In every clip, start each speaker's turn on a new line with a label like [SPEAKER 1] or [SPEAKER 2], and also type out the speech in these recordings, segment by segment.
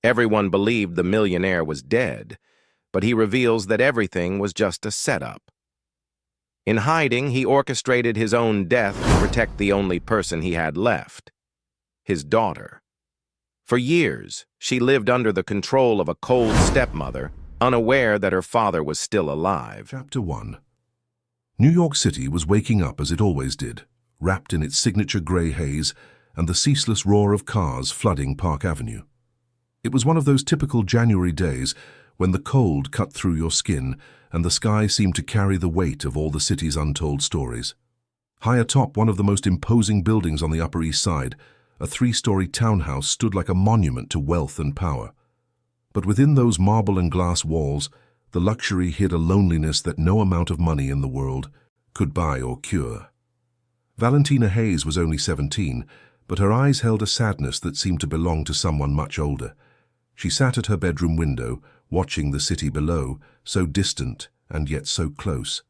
[SPEAKER 1] Everyone believed the millionaire was dead, but he reveals that everything was just a setup. In hiding, he orchestrated his own death to protect the only person he had left, his daughter. For years, she lived under the control of a cold stepmother, unaware that her father was still alive.
[SPEAKER 2] Chapter 1. New York City was waking up as it always did, wrapped in its signature gray haze and the ceaseless roar of cars flooding Park Avenue. It was one of those typical January days when the cold cut through your skin and the sky seemed to carry the weight of all the city's untold stories. High atop one of the most imposing buildings on the Upper East Side, a three-story townhouse stood like a monument to wealth and power. But within those marble and glass walls, the luxury hid a loneliness that no amount of money in the world could buy or cure. Valentina Hayes was only 17, but her eyes held a sadness that seemed to belong to someone much older. She sat at her bedroom window, watching the city below, so distant and yet so close.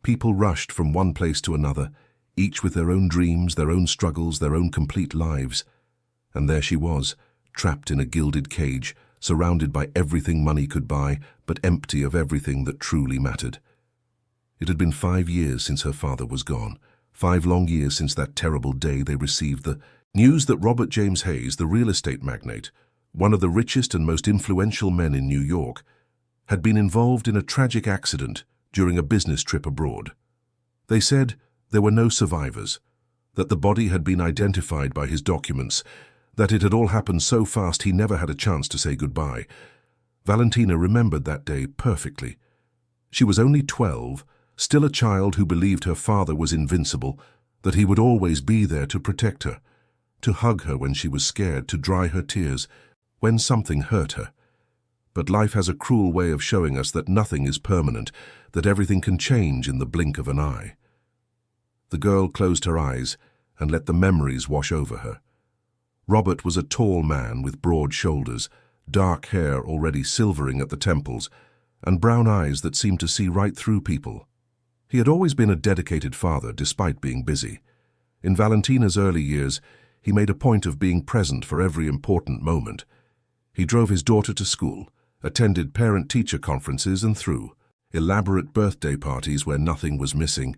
[SPEAKER 2] People rushed from one place to another, each with their own dreams, their own struggles, their own complete lives. And there she was, trapped in a gilded cage, surrounded by everything money could buy, but empty of everything that truly mattered. It had been 5 years since her father was gone, 5 long years since that terrible day they received the news that Robert James Hayes, the real estate magnate, one of the richest and most influential men in New York, had been involved in a tragic accident during a business trip abroad. They said there were no survivors, that the body had been identified by his documents, that it had all happened so fast he never had a chance to say goodbye. Valentina remembered that day perfectly. She was only 12, still a child who believed her father was invincible, that he would always be there to protect her, to hug her when she was scared, to dry her tears when something hurt her. But life has a cruel way of showing us that nothing is permanent, that everything can change in the blink of an eye. The girl closed her eyes and let the memories wash over her. Robert was a tall man with broad shoulders, dark hair already silvering at the temples, and brown eyes that seemed to see right through people. He had always been a dedicated father, despite being busy. In Valentina's early years, he made a point of being present for every important moment. He drove his daughter to school, attended parent-teacher conferences and threw elaborate birthday parties where nothing was missing.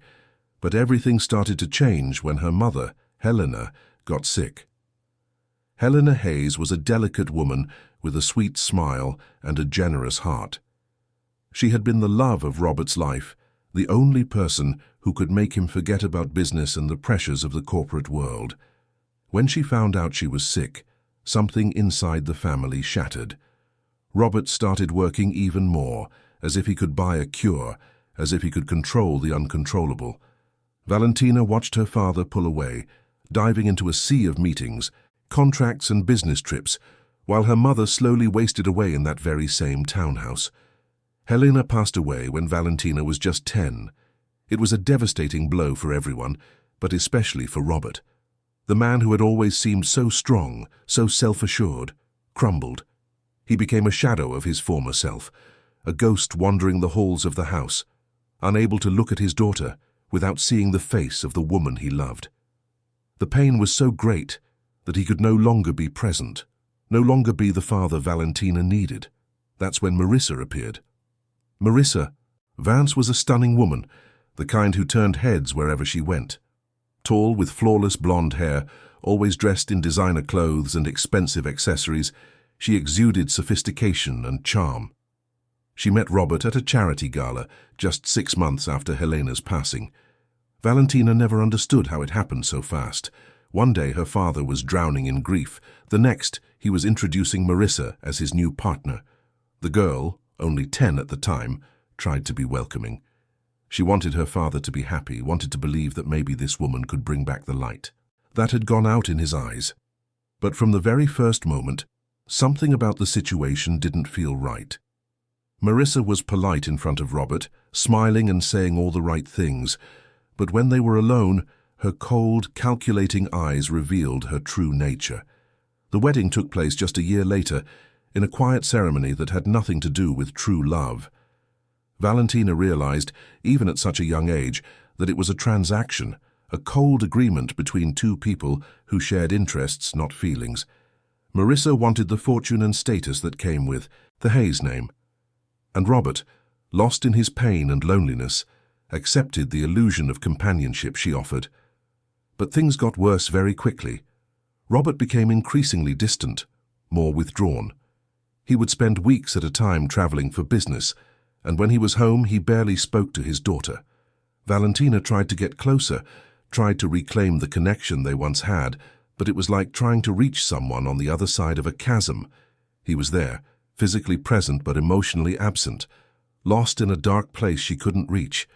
[SPEAKER 2] But everything started to change when her mother, Helena, got sick. Helena Hayes was a delicate woman with a sweet smile and a generous heart. She had been the love of Robert's life, the only person who could make him forget about business and the pressures of the corporate world. When she found out she was sick, something inside the family shattered. Robert started working even more, as if he could buy a cure, as if he could control the uncontrollable. Valentina watched her father pull away, diving into a sea of meetings, contracts and business trips, while her mother slowly wasted away in that very same townhouse. Helena passed away when Valentina was just 10. It was a devastating blow for everyone, but especially for Robert. The man who had always seemed so strong, so self-assured, crumbled. He became a shadow of his former self, a ghost wandering the halls of the house, unable to look at his daughter without seeing the face of the woman he loved. The pain was so great that he could no longer be present, no longer be the father Valentina needed. That's when Marissa appeared. Marissa, Vance was a stunning woman, the kind who turned heads wherever she went. Tall, with flawless blonde hair, always dressed in designer clothes and expensive accessories, she exuded sophistication and charm. She met Robert at a charity gala just 6 months after Helena's passing. Valentina never understood how it happened so fast. One day her father was drowning in grief. The next, he was introducing Marissa as his new partner. The girl, only 10 at the time, tried to be welcoming. She wanted her father to be happy, wanted to believe that maybe this woman could bring back the light. That had gone out in his eyes. But from the very first moment, something about the situation didn't feel right. Marissa was polite in front of Robert, smiling and saying all the right things, but when they were alone, her cold, calculating eyes revealed her true nature. The wedding took place just a year later, in a quiet ceremony that had nothing to do with true love. Valentina realized, even at such a young age, that it was a transaction, a cold agreement between two people who shared interests, not feelings. Marissa wanted the fortune and status that came with the Hayes name. And Robert, lost in his pain and loneliness, accepted the illusion of companionship she offered. But things got worse very quickly. Robert became increasingly distant, more withdrawn. He would spend weeks at a time traveling for business, and when he was home he barely spoke to his daughter. Valentina tried to get closer, tried to reclaim the connection they once had, but it was like trying to reach someone on the other side of a chasm. He was there, physically present but emotionally absent, lost in a dark place she couldn't reach,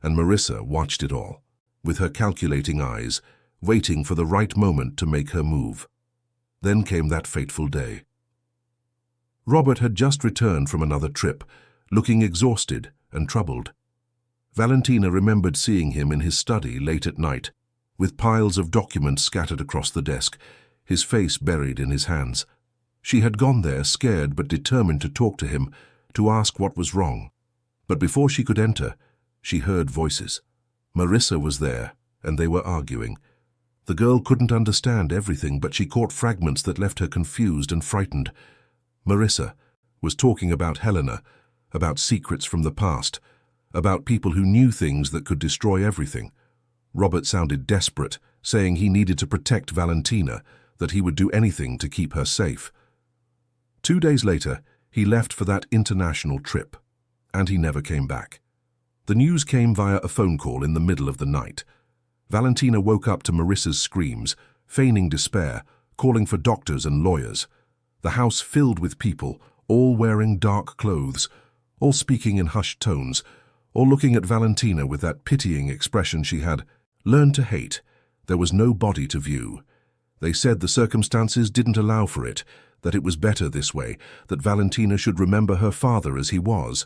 [SPEAKER 2] and Marissa watched it all, with her calculating eyes, waiting for the right moment to make her move. Then came that fateful day. Robert had just returned from another trip, looking exhausted and troubled. Valentina remembered seeing him in his study late at night, with piles of documents scattered across the desk, his face buried in his hands. She had gone there scared but determined to talk to him, to ask what was wrong. But before she could enter, she heard voices. Marissa was there, and they were arguing. The girl couldn't understand everything, but she caught fragments that left her confused and frightened. Marissa was talking about Helena, about secrets from the past, about people who knew things that could destroy everything. Robert sounded desperate, saying he needed to protect Valentina, that he would do anything to keep her safe. 2 days later, he left for that international trip, and he never came back. The news came via a phone call in the middle of the night. Valentina woke up to Marissa's screams, feigning despair, calling for doctors and lawyers. The house filled with people, all wearing dark clothes, all speaking in hushed tones, all looking at Valentina with that pitying expression she had learned to hate. There was no body to view. They said the circumstances didn't allow for it, that it was better this way, that Valentina should remember her father as he was.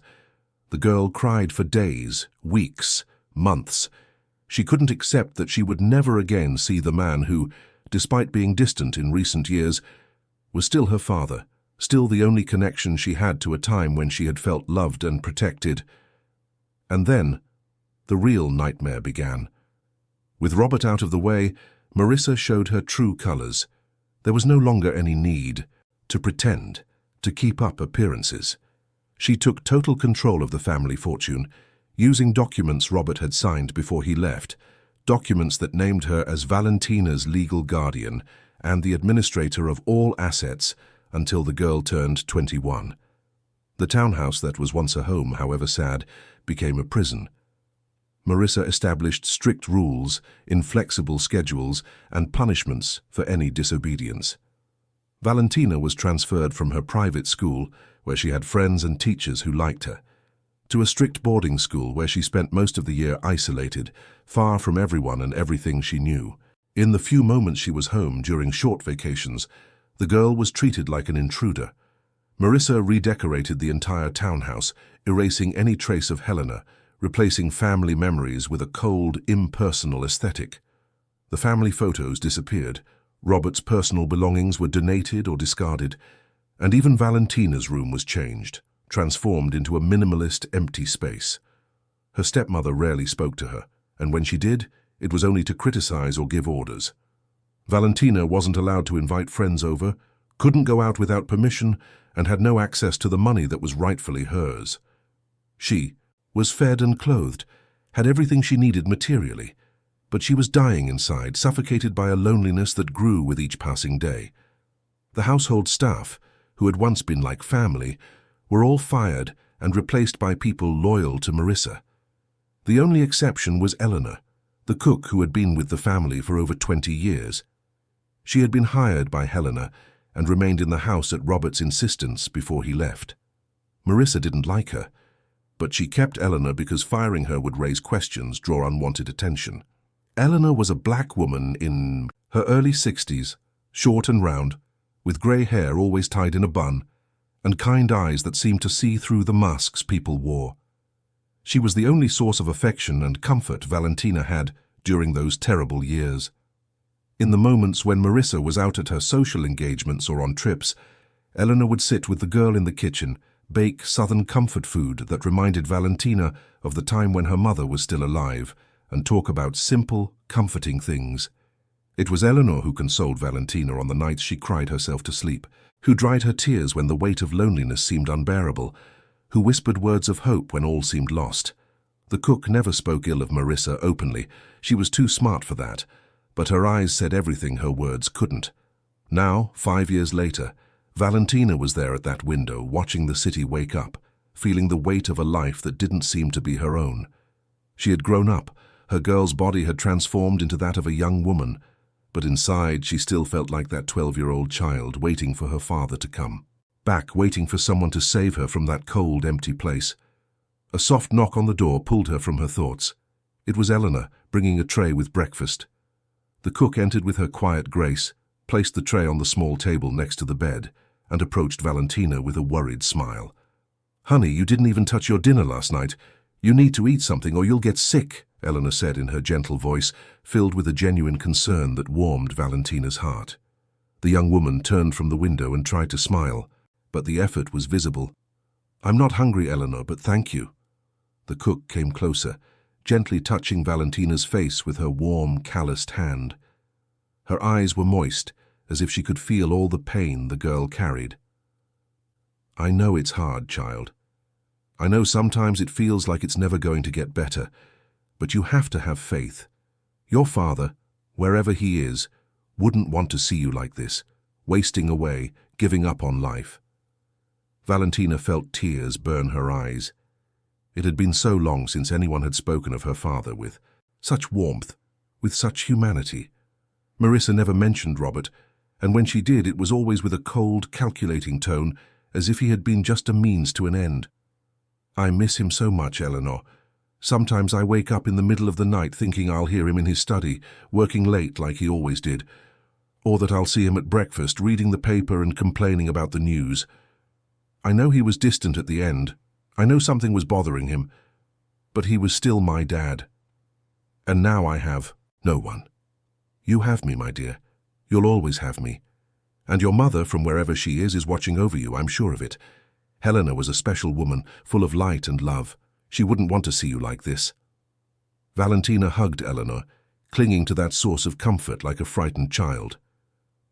[SPEAKER 2] The girl cried for days, weeks, months. She couldn't accept that she would never again see the man who, despite being distant in recent years, was still her father, still the only connection she had to a time when she had felt loved and protected. And then, the real nightmare began. With Robert out of the way, Marissa showed her true colors. There was no longer any need to pretend, to keep up appearances. She took total control of the family fortune, using documents Robert had signed before he left, documents that named her as Valentina's legal guardian and the administrator of all assets until the girl turned 21. The townhouse that was once a home, however sad, became a prison. Marissa established strict rules, inflexible schedules, and punishments for any disobedience. Valentina was transferred from her private school, where she had friends and teachers who liked her, to a strict boarding school where she spent most of the year isolated, far from everyone and everything she knew. In the few moments she was home during short vacations, the girl was treated like an intruder. Marissa redecorated the entire townhouse, erasing any trace of Helena, replacing family memories with a cold, impersonal aesthetic. The family photos disappeared, Robert's personal belongings were donated or discarded, and even Valentina's room was changed, transformed into a minimalist, empty space. Her stepmother rarely spoke to her, and when she did, it was only to criticize or give orders. Valentina wasn't allowed to invite friends over, couldn't go out without permission, and had no access to the money that was rightfully hers. She was fed and clothed, had everything she needed materially, but she was dying inside, suffocated by a loneliness that grew with each passing day. The household staff, who had once been like family, were all fired and replaced by people loyal to Marissa. The only exception was Eleanor, the cook who had been with the family for over 20 years. She had been hired by Helena and remained in the house at Robert's insistence before he left. Marissa didn't like her, but she kept Eleanor because firing her would raise questions, draw unwanted attention. Eleanor was a black woman in her early 60s, short and round, with grey hair always tied in a bun, and kind eyes that seemed to see through the masks people wore. She was the only source of affection and comfort Valentina had during those terrible years. In the moments when Marissa was out at her social engagements or on trips, Eleanor would sit with the girl in the kitchen, bake Southern comfort food that reminded Valentina of the time when her mother was still alive, and talk about simple, comforting things. It was Eleanor who consoled Valentina on the nights she cried herself to sleep, who dried her tears when the weight of loneliness seemed unbearable, who whispered words of hope when all seemed lost. The cook never spoke ill of Marissa openly. She was too smart for that, but her eyes said everything her words couldn't. Now, 5 years later, Valentina was there at that window, watching the city wake up, feeling the weight of a life that didn't seem to be her own. She had grown up, her girl's body had transformed into that of a young woman, but inside she still felt like that 12-year-old child waiting for her father to come. Back, waiting for someone to save her from that cold, empty place. A soft knock on the door pulled her from her thoughts. It was Eleanor, bringing a tray with breakfast. The cook entered with her quiet grace, placed the tray on the small table next to the bed, and approached Valentina with a worried smile. "Honey, you didn't even touch your dinner last night. You need to eat something or you'll get sick," Eleanor said in her gentle voice, filled with a genuine concern that warmed Valentina's heart. The young woman turned from the window and tried to smile, but the effort was visible. "I'm not hungry, Eleanor, but thank you." The cook came closer, gently touching Valentina's face with her warm, calloused hand. Her eyes were moist, as if she could feel all the pain the girl carried. "I know it's hard, child. I know sometimes it feels like it's never going to get better, but you have to have faith. Your father, wherever he is, wouldn't want to see you like this, wasting away, giving up on life." Valentina felt tears burn her eyes. It had been so long since anyone had spoken of her father with such warmth, with such humanity. Marissa never mentioned Robert, and when she did, it was always with a cold, calculating tone, as if he had been just a means to an end. "I miss him so much, Eleanor. Sometimes I wake up in the middle of the night thinking I'll hear him in his study, working late like he always did, or that I'll see him at breakfast, reading the paper and complaining about the news. I know he was distant at the end. I know something was bothering him, but he was still my dad. And now I have no one. You have me, my dear. You'll always have me. And your mother, from wherever she is watching over you, I'm sure of it. Helena was a special woman, full of light and love. She wouldn't want to see you like this." Valentina hugged Eleanor, clinging to that source of comfort like a frightened child.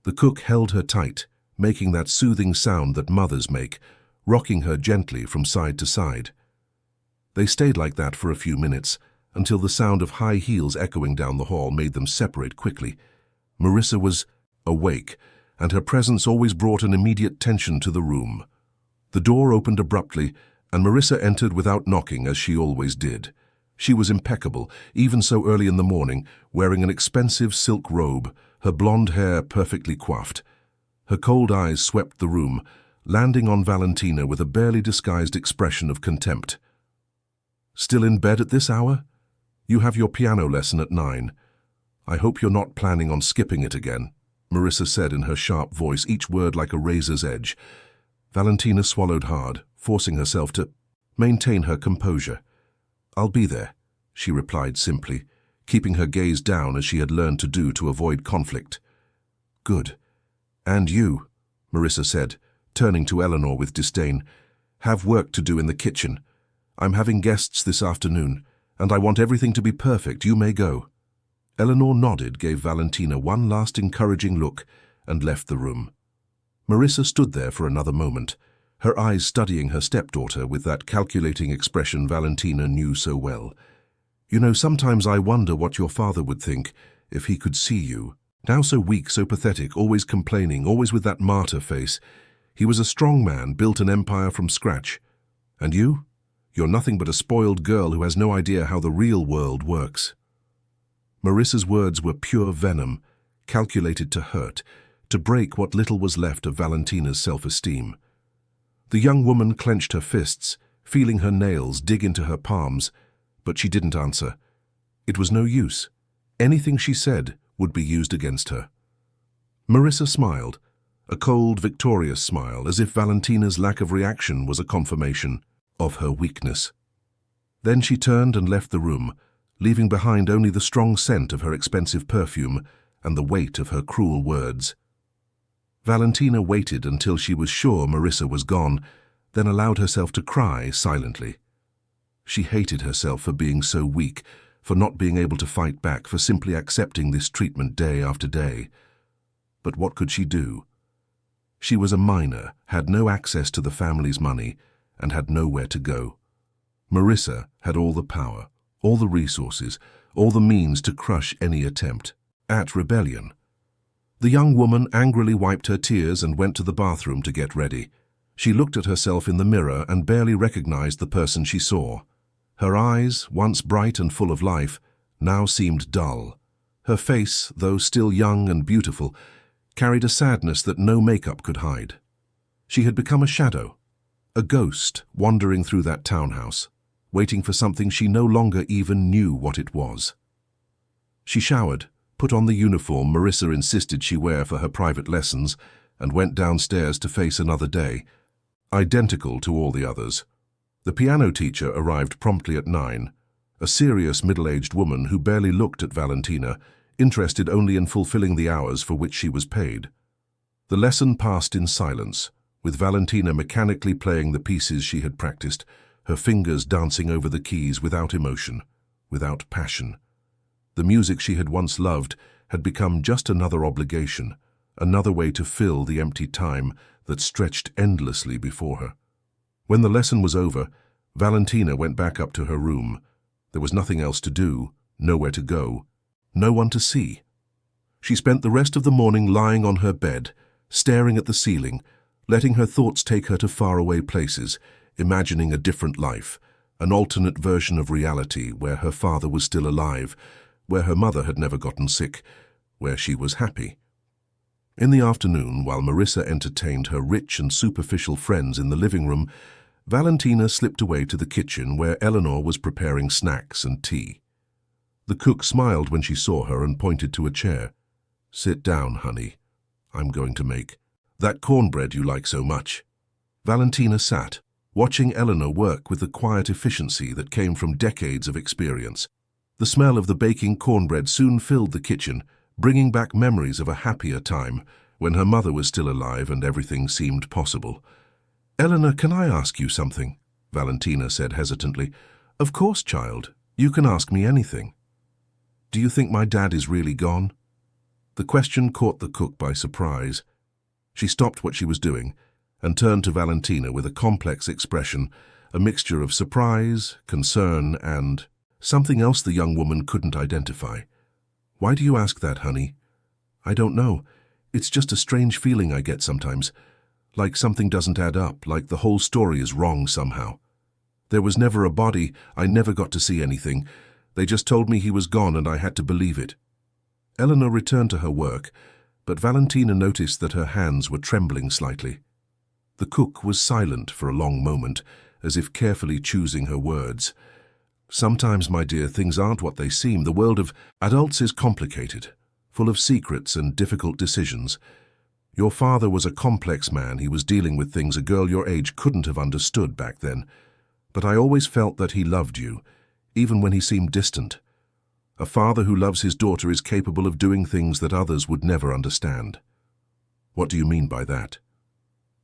[SPEAKER 2] The cook held her tight, making that soothing sound that mothers make, rocking her gently from side to side. They stayed like that for a few minutes, until the sound of high heels echoing down the hall made them separate quickly. Marissa was awake, and her presence always brought an immediate tension to the room. The door opened abruptly, and Marissa entered without knocking, as she always did. She was impeccable, even so early in the morning, wearing an expensive silk robe, her blonde hair perfectly coiffed. Her cold eyes swept the room, landing on Valentina with a barely disguised expression of contempt. "Still in bed at this hour? You have your piano lesson at 9. I hope you're not planning on skipping it again," Marissa said in her sharp voice, each word like a razor's edge. Valentina swallowed hard, forcing herself to maintain her composure. "I'll be there," she replied simply, keeping her gaze down as she had learned to do to avoid conflict. "Good. And you," Marissa said, turning to Eleanor with disdain, "have work to do in the kitchen. I'm having guests this afternoon, and I want everything to be perfect. You may go." Eleanor nodded, gave Valentina one last encouraging look, and left the room. Marissa stood there for another moment, her eyes studying her stepdaughter with that calculating expression Valentina knew so well. "You know, sometimes I wonder what your father would think if he could see you. Now so weak, so pathetic, always complaining, always with that martyr face. He was a strong man, built an empire from scratch. And you? You're nothing but a spoiled girl who has no idea how the real world works." Marissa's words were pure venom, calculated to hurt, to break what little was left of Valentina's self-esteem. The young woman clenched her fists, feeling her nails dig into her palms, but she didn't answer. It was no use. Anything she said would be used against her. Marissa smiled, a cold, victorious smile, as if Valentina's lack of reaction was a confirmation of her weakness. Then she turned and left the room, leaving behind only the strong scent of her expensive perfume and the weight of her cruel words. Valentina waited until she was sure Marissa was gone, then allowed herself to cry silently. She hated herself for being so weak, for not being able to fight back, for simply accepting this treatment day after day. But what could she do? She was a minor, had no access to the family's money, and had nowhere to go. Marissa had all the power, all the resources, all the means to crush any attempt at rebellion. The young woman angrily wiped her tears and went to the bathroom to get ready. She looked at herself in the mirror and barely recognized the person she saw. Her eyes, once bright and full of life, now seemed dull. Her face, though still young and beautiful, carried a sadness that no makeup could hide. She had become a shadow, a ghost wandering through that townhouse, waiting for something she no longer even knew what it was. She showered, put on the uniform Marissa insisted she wear for her private lessons, and went downstairs to face another day, identical to all the others. The piano teacher arrived promptly at 9, a serious middle-aged woman who barely looked at Valentina, interested only in fulfilling the hours for which she was paid. The lesson passed in silence, with Valentina mechanically playing the pieces she had practiced, her fingers dancing over the keys without emotion, without passion. The music she had once loved had become just another obligation, another way to fill the empty time that stretched endlessly before her. When the lesson was over, Valentina went back up to her room. There was nothing else to do, nowhere to go, no one to see. She spent the rest of the morning lying on her bed, staring at the ceiling, letting her thoughts take her to faraway places, imagining a different life, an alternate version of reality where her father was still alive, where her mother had never gotten sick, where she was happy. In the afternoon, while Marissa entertained her rich and superficial friends in the living room, Valentina slipped away to the kitchen where Eleanor was preparing snacks and tea. The cook smiled when she saw her and pointed to a chair. "Sit down, honey. I'm going to make that cornbread you like so much." Valentina sat, watching Eleanor work with the quiet efficiency that came from decades of experience. The smell of the baking cornbread soon filled the kitchen, bringing back memories of a happier time when her mother was still alive and everything seemed possible. "Eleanor, can I ask you something?" Valentina said hesitantly. "Of course, child. You can ask me anything." "Do you think my dad is really gone?" The question caught the cook by surprise. She stopped what she was doing and turned to Valentina with a complex expression, a mixture of surprise, concern, and something else the young woman couldn't identify. "Why do you ask that, honey?" "I don't know. It's just a strange feeling I get sometimes. Like something doesn't add up, like the whole story is wrong somehow. There was never a body, I never got to see anything. They just told me he was gone and I had to believe it." Eleanor returned to her work, but Valentina noticed that her hands were trembling slightly. The cook was silent for a long moment, as if carefully choosing her words. "Sometimes, my dear, things aren't what they seem. The world of adults is complicated, full of secrets and difficult decisions. Your father was a complex man. He was dealing with things a girl your age couldn't have understood back then. But I always felt that he loved you, even when he seemed distant. A father who loves his daughter is capable of doing things that others would never understand." "What do you mean by that?"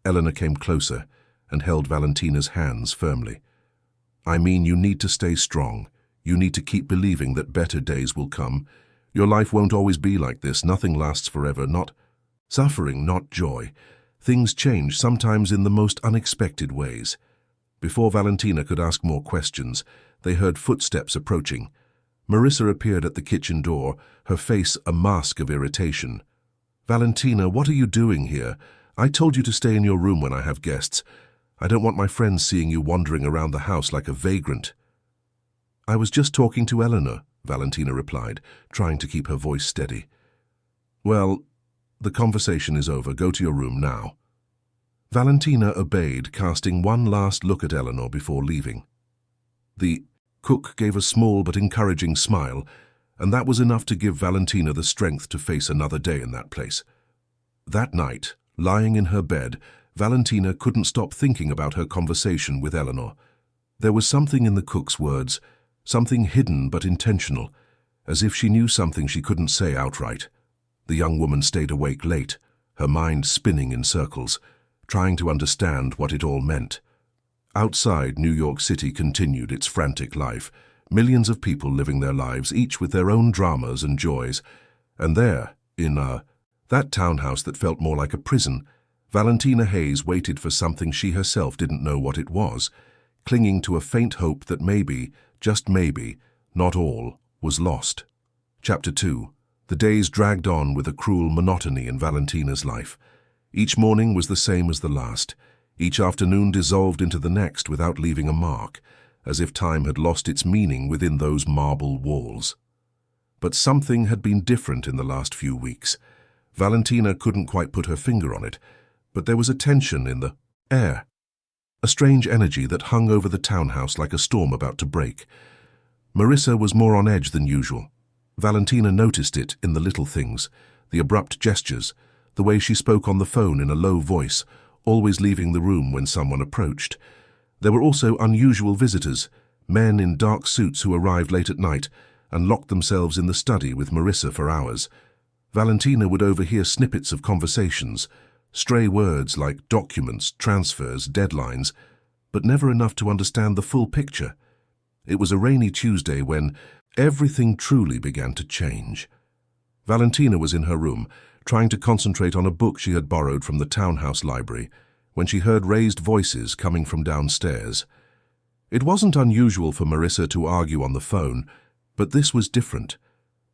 [SPEAKER 2] Eleanor came closer and held Valentina's hands firmly. "I mean you need to stay strong. You need to keep believing that better days will come. Your life won't always be like this. Nothing lasts forever. Not suffering, not joy. Things change, sometimes in the most unexpected ways." Before Valentina could ask more questions, they heard footsteps approaching. Marissa appeared at the kitchen door, her face a mask of irritation. "Valentina, what are you doing here? I told you to stay in your room when I have guests. I don't want my friends seeing you wandering around the house like a vagrant." "I was just talking to Eleanor," Valentina replied, trying to keep her voice steady. "Well, the conversation is over. Go to your room now." Valentina obeyed, casting one last look at Eleanor before leaving. The cook gave a small but encouraging smile, and that was enough to give Valentina the strength to face another day in that place. That night, lying in her bed, Valentina couldn't stop thinking about her conversation with Eleanor. There was something in the cook's words, something hidden but intentional, as if she knew something she couldn't say outright. The young woman stayed awake late, her mind spinning in circles, trying to understand what it all meant. Outside, New York City continued its frantic life. Millions of people living their lives, each with their own dramas and joys. And there, in that townhouse that felt more like a prison, Valentina Hayes waited for something she herself didn't know what it was, clinging to a faint hope that maybe, just maybe, not all was lost. Chapter 2. The days dragged on with a cruel monotony in Valentina's life. Each morning was the same as the last. Each afternoon dissolved into the next without leaving a mark, as if time had lost its meaning within those marble walls. But something had been different in the last few weeks. Valentina couldn't quite put her finger on it, but there was a tension in the air, a strange energy that hung over the townhouse like a storm about to break. Marissa was more on edge than usual. Valentina noticed it in the little things, the abrupt gestures, the way she spoke on the phone in a low voice, always leaving the room when someone approached. There were also unusual visitors, men in dark suits who arrived late at night and locked themselves in the study with Marissa for hours. Valentina would overhear snippets of conversations, stray words like documents, transfers, deadlines, but never enough to understand the full picture. It was a rainy Tuesday when everything truly began to change. Valentina was in her room, trying to concentrate on a book she had borrowed from the townhouse library, when she heard raised voices coming from downstairs. It wasn't unusual for Marissa to argue on the phone, but this was different.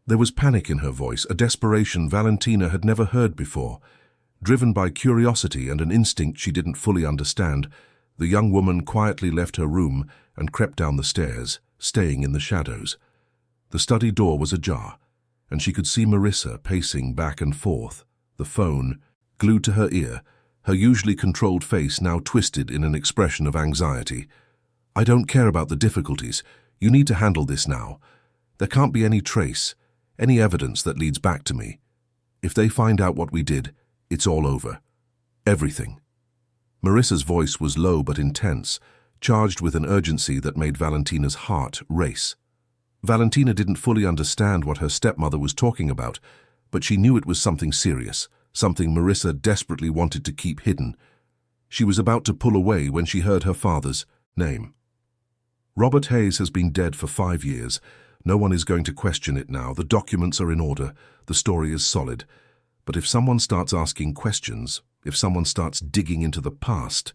[SPEAKER 2] There was panic in her voice, a desperation Valentina had never heard before. Driven by curiosity and an instinct she didn't fully understand, the young woman quietly left her room and crept down the stairs, staying in the shadows. The study door was ajar, and she could see Marissa pacing back and forth, the phone glued to her ear, her usually controlled face now twisted in an expression of anxiety. "I don't care about the difficulties. You need to handle this now. There can't be any trace, any evidence that leads back to me. If they find out what we did, it's all over. Everything." Marissa's voice was low but intense, charged with an urgency that made Valentina's heart race. Valentina didn't fully understand what her stepmother was talking about, but she knew it was something serious, something Marissa desperately wanted to keep hidden. She was about to pull away when she heard her father's name. "Robert Hayes has been dead for 5 years. No one is going to question it now. The documents are in order. The story is solid. But if someone starts asking questions, if someone starts digging into the past..."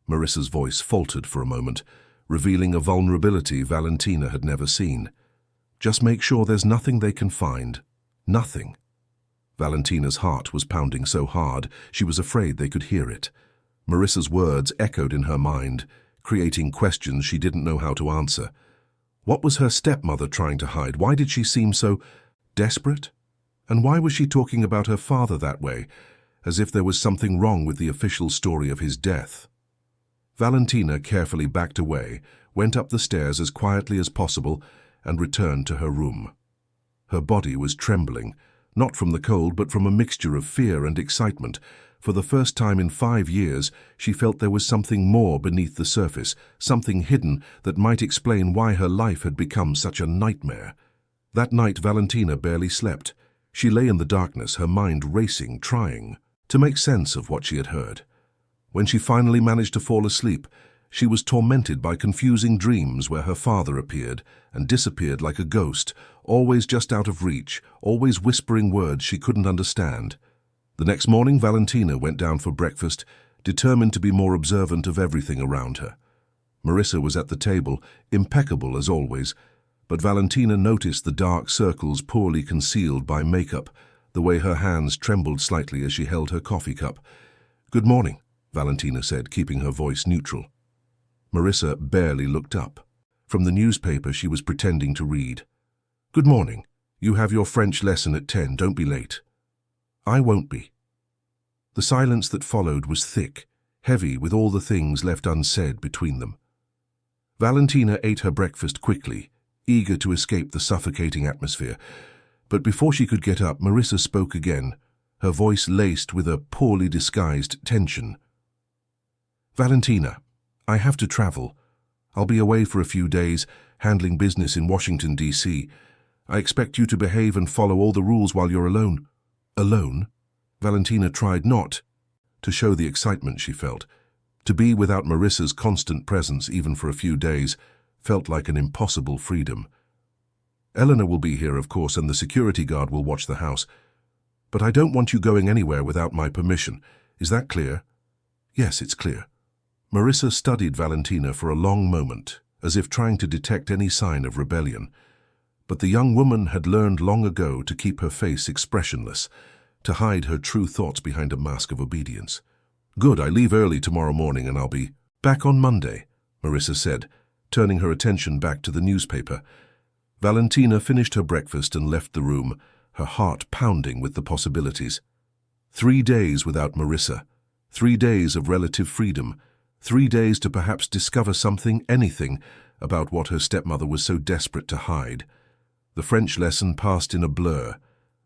[SPEAKER 2] Marissa's voice faltered for a moment, revealing a vulnerability Valentina had never seen. "Just make sure there's nothing they can find. Nothing." Valentina's heart was pounding so hard she was afraid they could hear it. Marissa's words echoed in her mind, creating questions she didn't know how to answer. What was her stepmother trying to hide? Why did she seem so desperate? And why was she talking about her father that way, as if there was something wrong with the official story of his death? Valentina carefully backed away, went up the stairs as quietly as possible, and returned to her room. Her body was trembling, not from the cold but from a mixture of fear and excitement. For the first time in 5 years, she felt there was something more beneath the surface, something hidden that might explain why her life had become such a nightmare. That night Valentina barely slept. She lay in the darkness, her mind racing, trying to make sense of what she had heard. When she finally managed to fall asleep, she was tormented by confusing dreams where her father appeared and disappeared like a ghost, always just out of reach, always whispering words she couldn't understand. The next morning, Valentina went down for breakfast, determined to be more observant of everything around her. Marissa was at the table, impeccable as always, but Valentina noticed the dark circles poorly concealed by makeup, the way her hands trembled slightly as she held her coffee cup. "Good morning," Valentina said, keeping her voice neutral. Marissa barely looked up. From the newspaper she was pretending to read. "Good morning. You have your French lesson at 10. Don't be late." "I won't be." The silence that followed was thick, heavy with all the things left unsaid between them. Valentina ate her breakfast quickly, eager to escape the suffocating atmosphere. But before she could get up, Marissa spoke again, her voice laced with a poorly disguised tension. "Valentina, I have to travel. I'll be away for a few days, handling business in Washington, D.C. I expect you to behave and follow all the rules while you're alone." "Alone?" Valentina tried not to show the excitement she felt. To be without Marissa's constant presence even for a few days felt like an impossible freedom. Eleanor will be here, of course, and the security guard will watch the house. But I don't want you going anywhere without my permission. Is that clear? Yes, it's clear. Marissa studied Valentina for a long moment, as if trying to detect any sign of rebellion. But the young woman had learned long ago to keep her face expressionless, to hide her true thoughts behind a mask of obedience. Good, I leave early tomorrow morning and I'll be back on Monday, Marissa said, turning her attention back to the newspaper. Valentina finished her breakfast and left the room, her heart pounding with the possibilities. 3 days without Marissa, 3 days of relative freedom, 3 days to perhaps discover something, anything, about what her stepmother was so desperate to hide. The French lesson passed in a blur.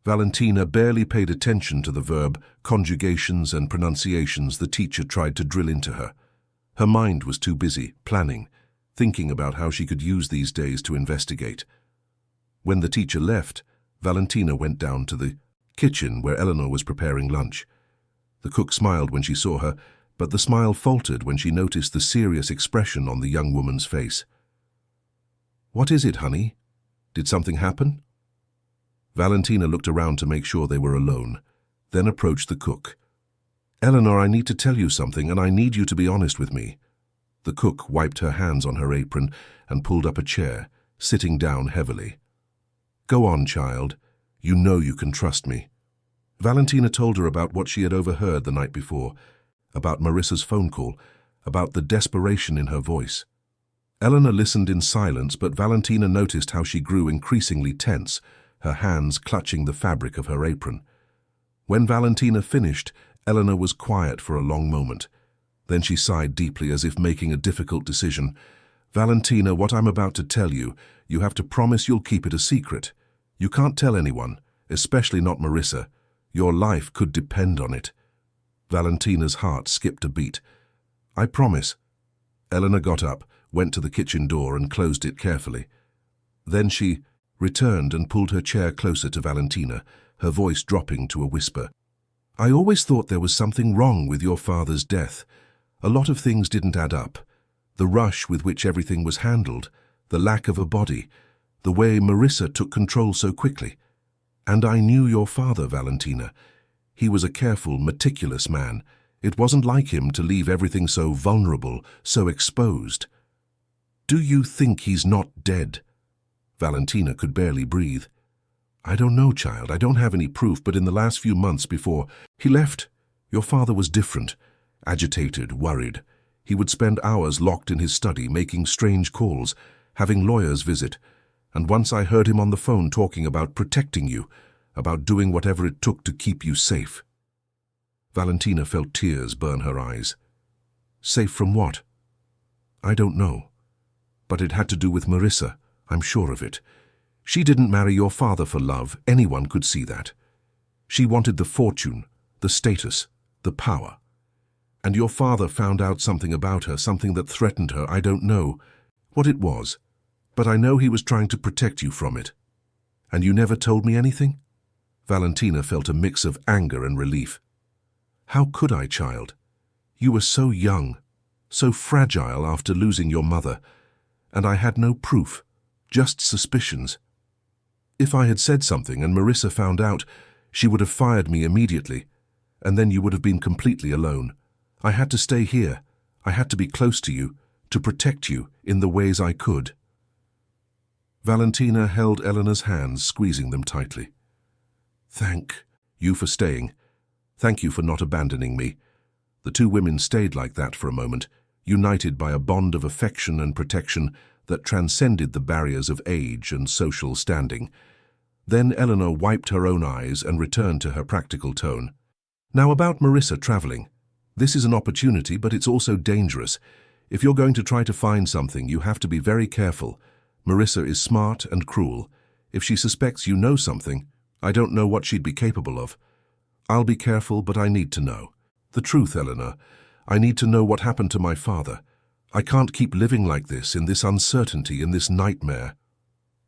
[SPEAKER 2] Valentina barely paid attention to the verb, conjugations and pronunciations the teacher tried to drill into her. Her mind was too busy, planning, thinking about how she could use these days to investigate. When the teacher left, Valentina went down to the kitchen where Eleanor was preparing lunch. The cook smiled when she saw her, but the smile faltered when she noticed the serious expression on the young woman's face. "What is it, honey? Did something happen?" Valentina looked around to make sure they were alone, then approached the cook. "Eleanor, I need to tell you something, and I need you to be honest with me." The cook wiped her hands on her apron and pulled up a chair, sitting down heavily. "Go on, child. You know you can trust me." Valentina told her about what she had overheard the night before, about Marissa's phone call, about the desperation in her voice. Eleanor listened in silence, but Valentina noticed how she grew increasingly tense, her hands clutching the fabric of her apron. When Valentina finished, Eleanor was quiet for a long moment. Then she sighed deeply as if making a difficult decision. "Valentina, what I'm about to tell you, you have to promise you'll keep it a secret. You can't tell anyone, especially not Marissa. Your life could depend on it." Valentina's heart skipped a beat. "I promise." Eleanor got up, went to the kitchen door and closed it carefully. Then she returned and pulled her chair closer to Valentina, her voice dropping to a whisper. "I always thought there was something wrong with your father's death. A lot of things didn't add up. The rush with which everything was handled, the lack of a body, the way Marissa took control so quickly. And I knew your father, Valentina. He was a careful, meticulous man. It wasn't like him to leave everything so vulnerable, so exposed. Do you think he's not dead?" Valentina could barely breathe. "I don't know, child. I don't have any proof, but in the last few months before he left, your father was different, agitated, worried. He would spend hours locked in his study, making strange calls, having lawyers visit. And once I heard him on the phone talking about protecting you, about doing whatever it took to keep you safe." Valentina felt tears burn her eyes. "Safe from what?" "I don't know. But it had to do with Marissa, I'm sure of it. She didn't marry your father for love, anyone could see that. She wanted the fortune, the status, the power. And your father found out something about her, something that threatened her. I don't know what it was, but I know he was trying to protect you from it. And you never told me anything?" Valentina felt a mix of anger and relief. "How could I, child? You were so young, so fragile after losing your mother, and I had no proof, just suspicions. If I had said something and Marissa found out, she would have fired me immediately, and then you would have been completely alone. I had to stay here. I had to be close to you, to protect you in the ways I could." Valentina held Eleanor's hands, squeezing them tightly. "Thank you for staying. Thank you for not abandoning me." The two women stayed like that for a moment, united by a bond of affection and protection that transcended the barriers of age and social standing. Then Eleanor wiped her own eyes and returned to her practical tone. "Now about Marissa traveling. This is an opportunity, but it's also dangerous. If you're going to try to find something, you have to be very careful. Marissa is smart and cruel. If she suspects you know something, I don't know what she'd be capable of. I'll be careful, but I need to know. The truth, Eleanor. I need to know what happened to my father. I can't keep living like this, in this uncertainty, in this nightmare."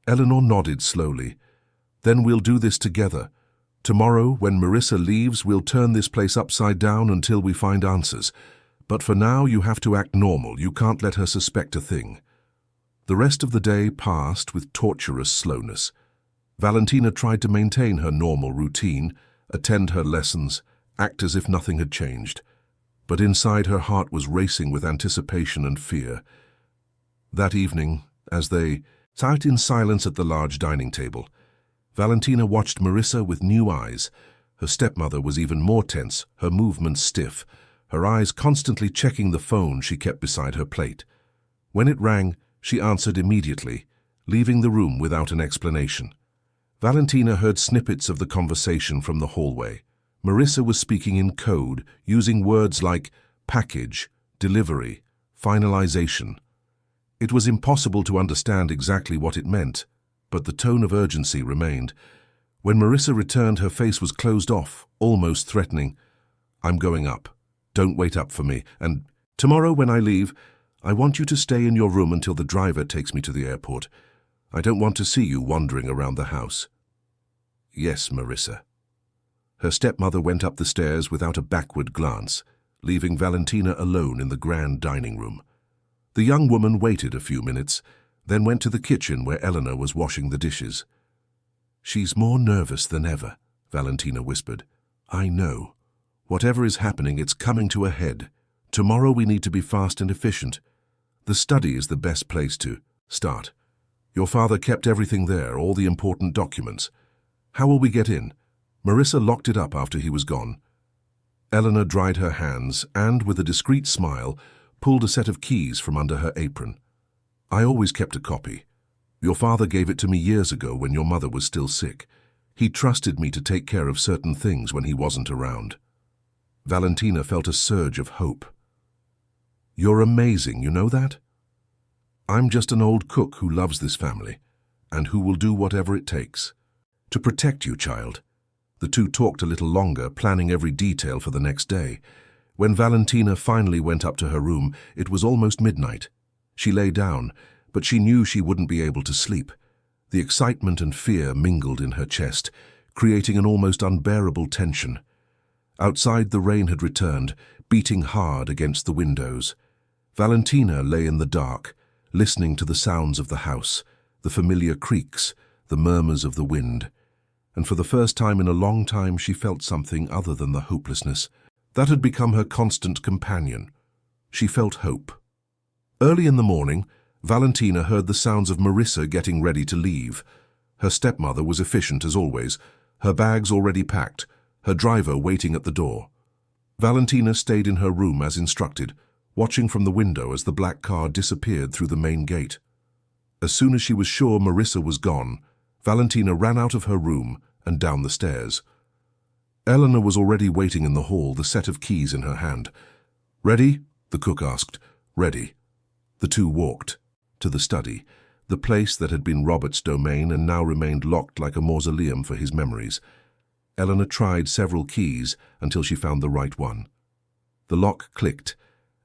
[SPEAKER 2] Eleanor nodded slowly. "Then we'll do this together. Tomorrow, when Marissa leaves, we'll turn this place upside down until we find answers. But for now, you have to act normal. You can't let her suspect a thing." The rest of the day passed with torturous slowness. Valentina tried to maintain her normal routine, attend her lessons, act as if nothing had changed. But inside her heart was racing with anticipation and fear. That evening, as they sat in silence at the large dining table, Valentina watched Marissa with new eyes. Her stepmother was even more tense, her movements stiff, her eyes constantly checking the phone she kept beside her plate. When it rang, she answered immediately, leaving the room without an explanation. Valentina heard snippets of the conversation from the hallway. Marissa was speaking in code, using words like package, delivery, finalization. It was impossible to understand exactly what it meant, but the tone of urgency remained. When Marissa returned, her face was closed off, almost threatening. "I'm going up. Don't wait up for me. And tomorrow when I leave, I want you to stay in your room until the driver takes me to the airport. I don't want to see you wandering around the house." "Yes, Marissa." Her stepmother went up the stairs without a backward glance, leaving Valentina alone in the grand dining room. The young woman waited a few minutes, then went to the kitchen where Eleanor was washing the dishes. "She's more nervous than ever," Valentina whispered. "I know. Whatever is happening, it's coming to a head. Tomorrow we need to be fast and efficient. The study is the best place to start. Your father kept everything there, all the important documents. How will we get in?" Marissa locked it up after he was gone. Eleanor dried her hands and, with a discreet smile, pulled a set of keys from under her apron. "I always kept a copy. Your father gave it to me years ago when your mother was still sick. He trusted me to take care of certain things when he wasn't around." Valentina felt a surge of hope. "You're amazing, you know that? I'm just an old cook who loves this family, and who will do whatever it takes to protect you, child." The two talked a little longer, planning every detail for the next day. When Valentina finally went up to her room, it was almost midnight. She lay down, but she knew she wouldn't be able to sleep. The excitement and fear mingled in her chest, creating an almost unbearable tension. Outside, the rain had returned, beating hard against the windows. Valentina lay in the dark, listening to the sounds of the house, the familiar creaks, the murmurs of the wind. And for the first time in a long time she felt something other than the hopelessness that had become her constant companion. She felt hope. Early in the morning, Valentina heard the sounds of Marissa getting ready to leave. Her stepmother was efficient as always, her bags already packed, her driver waiting at the door. Valentina stayed in her room as instructed, watching from the window as the black car disappeared through the main gate. As soon as she was sure Marissa was gone, Valentina ran out of her room and down the stairs. Eleanor was already waiting in the hall, the set of keys in her hand. "Ready?" the cook asked. "Ready." The two walked to the study, the place that had been Robert's domain and now remained locked like a mausoleum for his memories. Eleanor tried several keys until she found the right one. The lock clicked,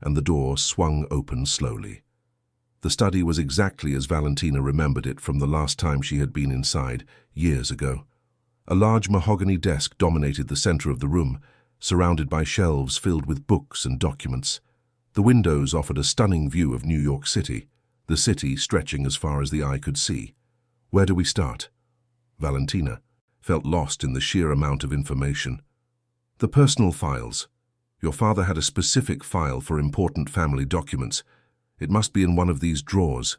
[SPEAKER 2] and the door swung open slowly. The study was exactly as Valentina remembered it from the last time she had been inside, years ago. A large mahogany desk dominated the center of the room, surrounded by shelves filled with books and documents. The windows offered a stunning view of New York City, the city stretching as far as the eye could see. "Where do we start?" Valentina felt lost in the sheer amount of information. "The personal files. Your father had a specific file for important family documents. It must be in one of these drawers."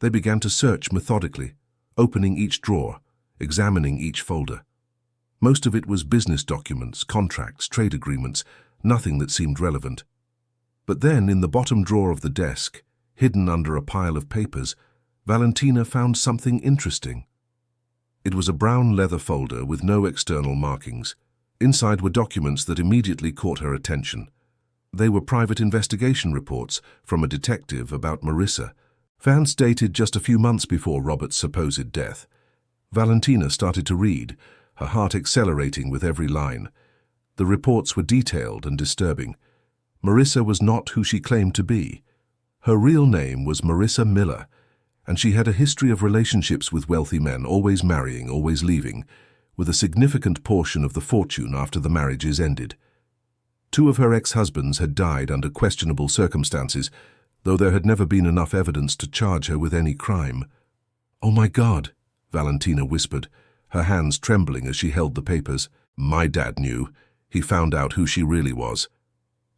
[SPEAKER 2] They began to search methodically, opening each drawer, examining each folder. Most of it was business documents, contracts, trade agreements, nothing that seemed relevant. But then, in the bottom drawer of the desk, hidden under a pile of papers, Valentina found something interesting. It was a brown leather folder with no external markings. Inside were documents that immediately caught her attention. They were private investigation reports from a detective about Marissa, fans dated just a few months before Robert's supposed death. Valentina started to read, her heart accelerating with every line. The reports were detailed and disturbing. Marissa was not who she claimed to be. Her real name was Marissa Miller, and she had a history of relationships with wealthy men, always marrying, always leaving, with a significant portion of the fortune after the marriages ended. 2 of her ex-husbands had died under questionable circumstances, though there had never been enough evidence to charge her with any crime. "Oh my God," Valentina whispered, her hands trembling as she held the papers. "My dad knew. He found out who she really was."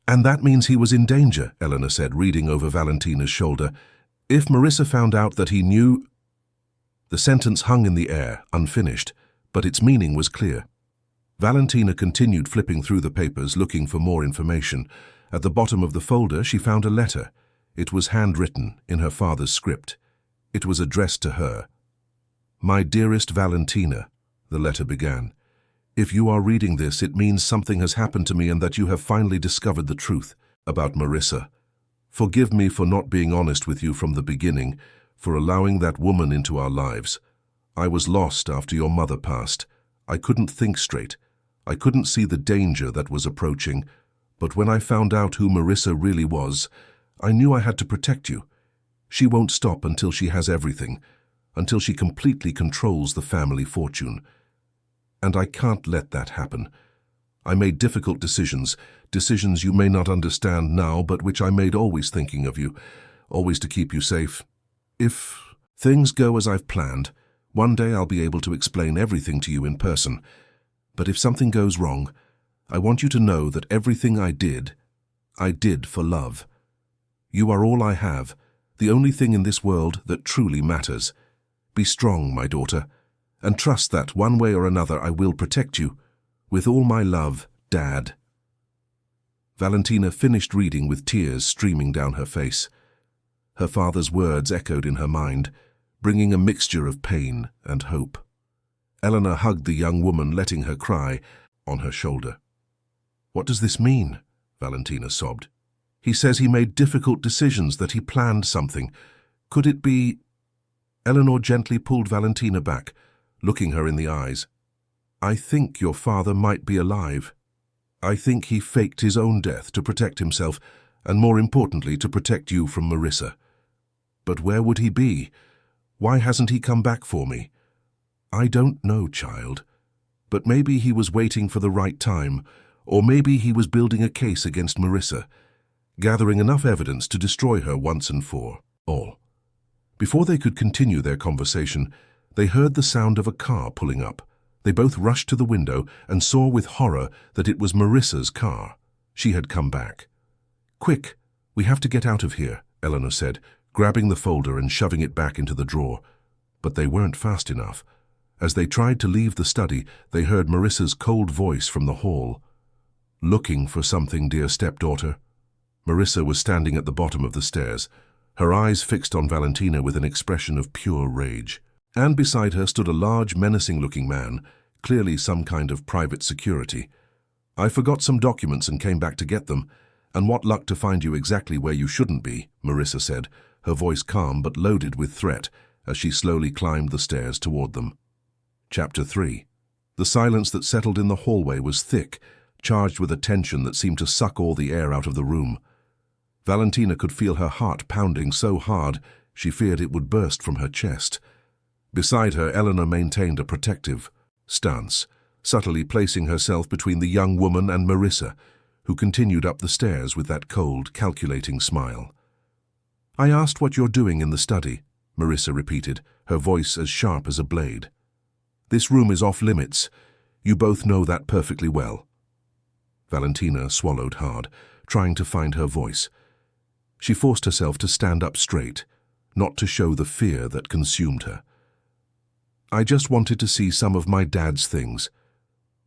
[SPEAKER 2] "And that means he was in danger," Eleanor said, reading over Valentina's shoulder. "If Marissa found out that he knew—" The sentence hung in the air, unfinished, but its meaning was clear. Valentina continued flipping through the papers, looking for more information. At the bottom of the folder, she found a letter. It was handwritten in her father's script. It was addressed to her. "My dearest Valentina," the letter began. "If you are reading this, it means something has happened to me and that you have finally discovered the truth about Marissa. Forgive me for not being honest with you from the beginning, for allowing that woman into our lives. I was lost after your mother passed. I couldn't think straight. I couldn't see the danger that was approaching. But when I found out who Marissa really was, I knew I had to protect you. She won't stop until she has everything, until she completely controls the family fortune. And I can't let that happen. I made difficult decisions you may not understand now, but which I made always thinking of you, always to keep you safe. If things go as I've planned, one day I'll be able to explain everything to you in person. But if something goes wrong, I want you to know that everything I did for love. You are all I have, the only thing in this world that truly matters. Be strong, my daughter, and trust that one way or another I will protect you. With all my love, Dad." Valentina finished reading with tears streaming down her face. Her father's words echoed in her mind, bringing a mixture of pain and hope. Eleanor hugged the young woman, letting her cry on her shoulder. "What does this mean?" Valentina sobbed. "He says he made difficult decisions, that he planned something. Could it be—" Eleanor gently pulled Valentina back, looking her in the eyes. "I think your father might be alive. I think he faked his own death to protect himself, and more importantly, to protect you from Marissa. But where would he be? Why hasn't he come back for me? I don't know, child. But maybe he was waiting for the right time, or maybe he was building a case against Marissa, gathering enough evidence to destroy her once and for all." Before they could continue their conversation, they heard the sound of a car pulling up. They both rushed to the window and saw with horror that it was Marissa's car. She had come back. "Quick, we have to get out of here," Eleanor said, grabbing the folder and shoving it back into the drawer. But they weren't fast enough. As they tried to leave the study, they heard Marissa's cold voice from the hall. "Looking for something, dear stepdaughter?" Marissa was standing at the bottom of the stairs, her eyes fixed on Valentina with an expression of pure rage. And beside her stood a large, menacing-looking man, clearly some kind of private security. "I forgot some documents and came back to get them, and what luck to find you exactly where you shouldn't be," Marissa said, her voice calm but loaded with threat, as she slowly climbed the stairs toward them. Chapter 3. The silence that settled in the hallway was thick, charged with a tension that seemed to suck all the air out of the room. Valentina could feel her heart pounding so hard she feared it would burst from her chest. Beside her, Eleanor maintained a protective stance, subtly placing herself between the young woman and Marissa, who continued up the stairs with that cold, calculating smile. "I asked what you're doing in the study," Marissa repeated, her voice as sharp as a blade. "This room is off limits. You both know that perfectly well." Valentina swallowed hard, trying to find her voice. She forced herself to stand up straight, not to show the fear that consumed her. "I just wanted to see some of my dad's things.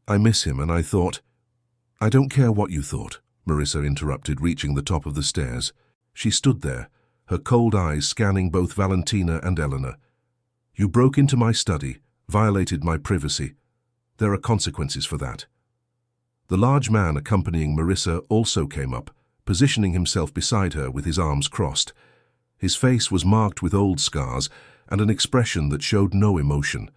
[SPEAKER 2] I miss him, and I thought—" "I don't care what you thought," Marissa interrupted, reaching the top of the stairs. She stood there, her cold eyes scanning both Valentina and Eleanor. "You broke into my study, violated my privacy. There are consequences for that." The large man accompanying Marissa also came up, positioning himself beside her with his arms crossed. His face was marked with old scars and an expression that showed no emotion.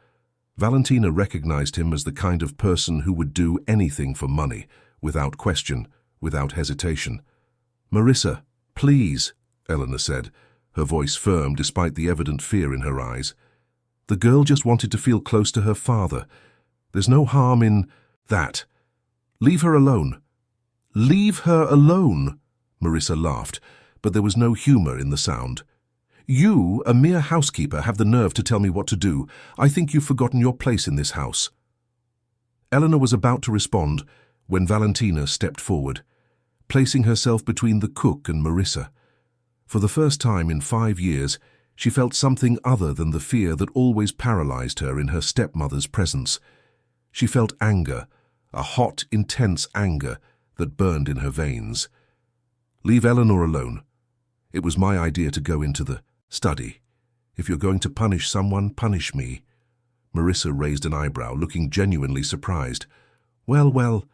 [SPEAKER 2] Valentina recognized him as the kind of person who would do anything for money, without question, without hesitation. "Marissa, please," Eleanor said, her voice firm despite the evident fear in her eyes. "The girl just wanted to feel close to her father. There's no harm in that. Leave her alone." "Leave her alone?" Marissa laughed, but there was no humor in the sound. "You, a mere housekeeper, have the nerve to tell me what to do. I think you've forgotten your place in this house." Eleanor was about to respond when Valentina stepped forward, placing herself between the cook and Marissa. For the first time in 5 years, she felt something other than the fear that always paralyzed her in her stepmother's presence. She felt anger, a hot, intense anger that burned in her veins. "Leave Eleanor alone. It was my idea to go into the study. If you're going to punish someone, punish me." Marissa raised an eyebrow, looking genuinely surprised. Well,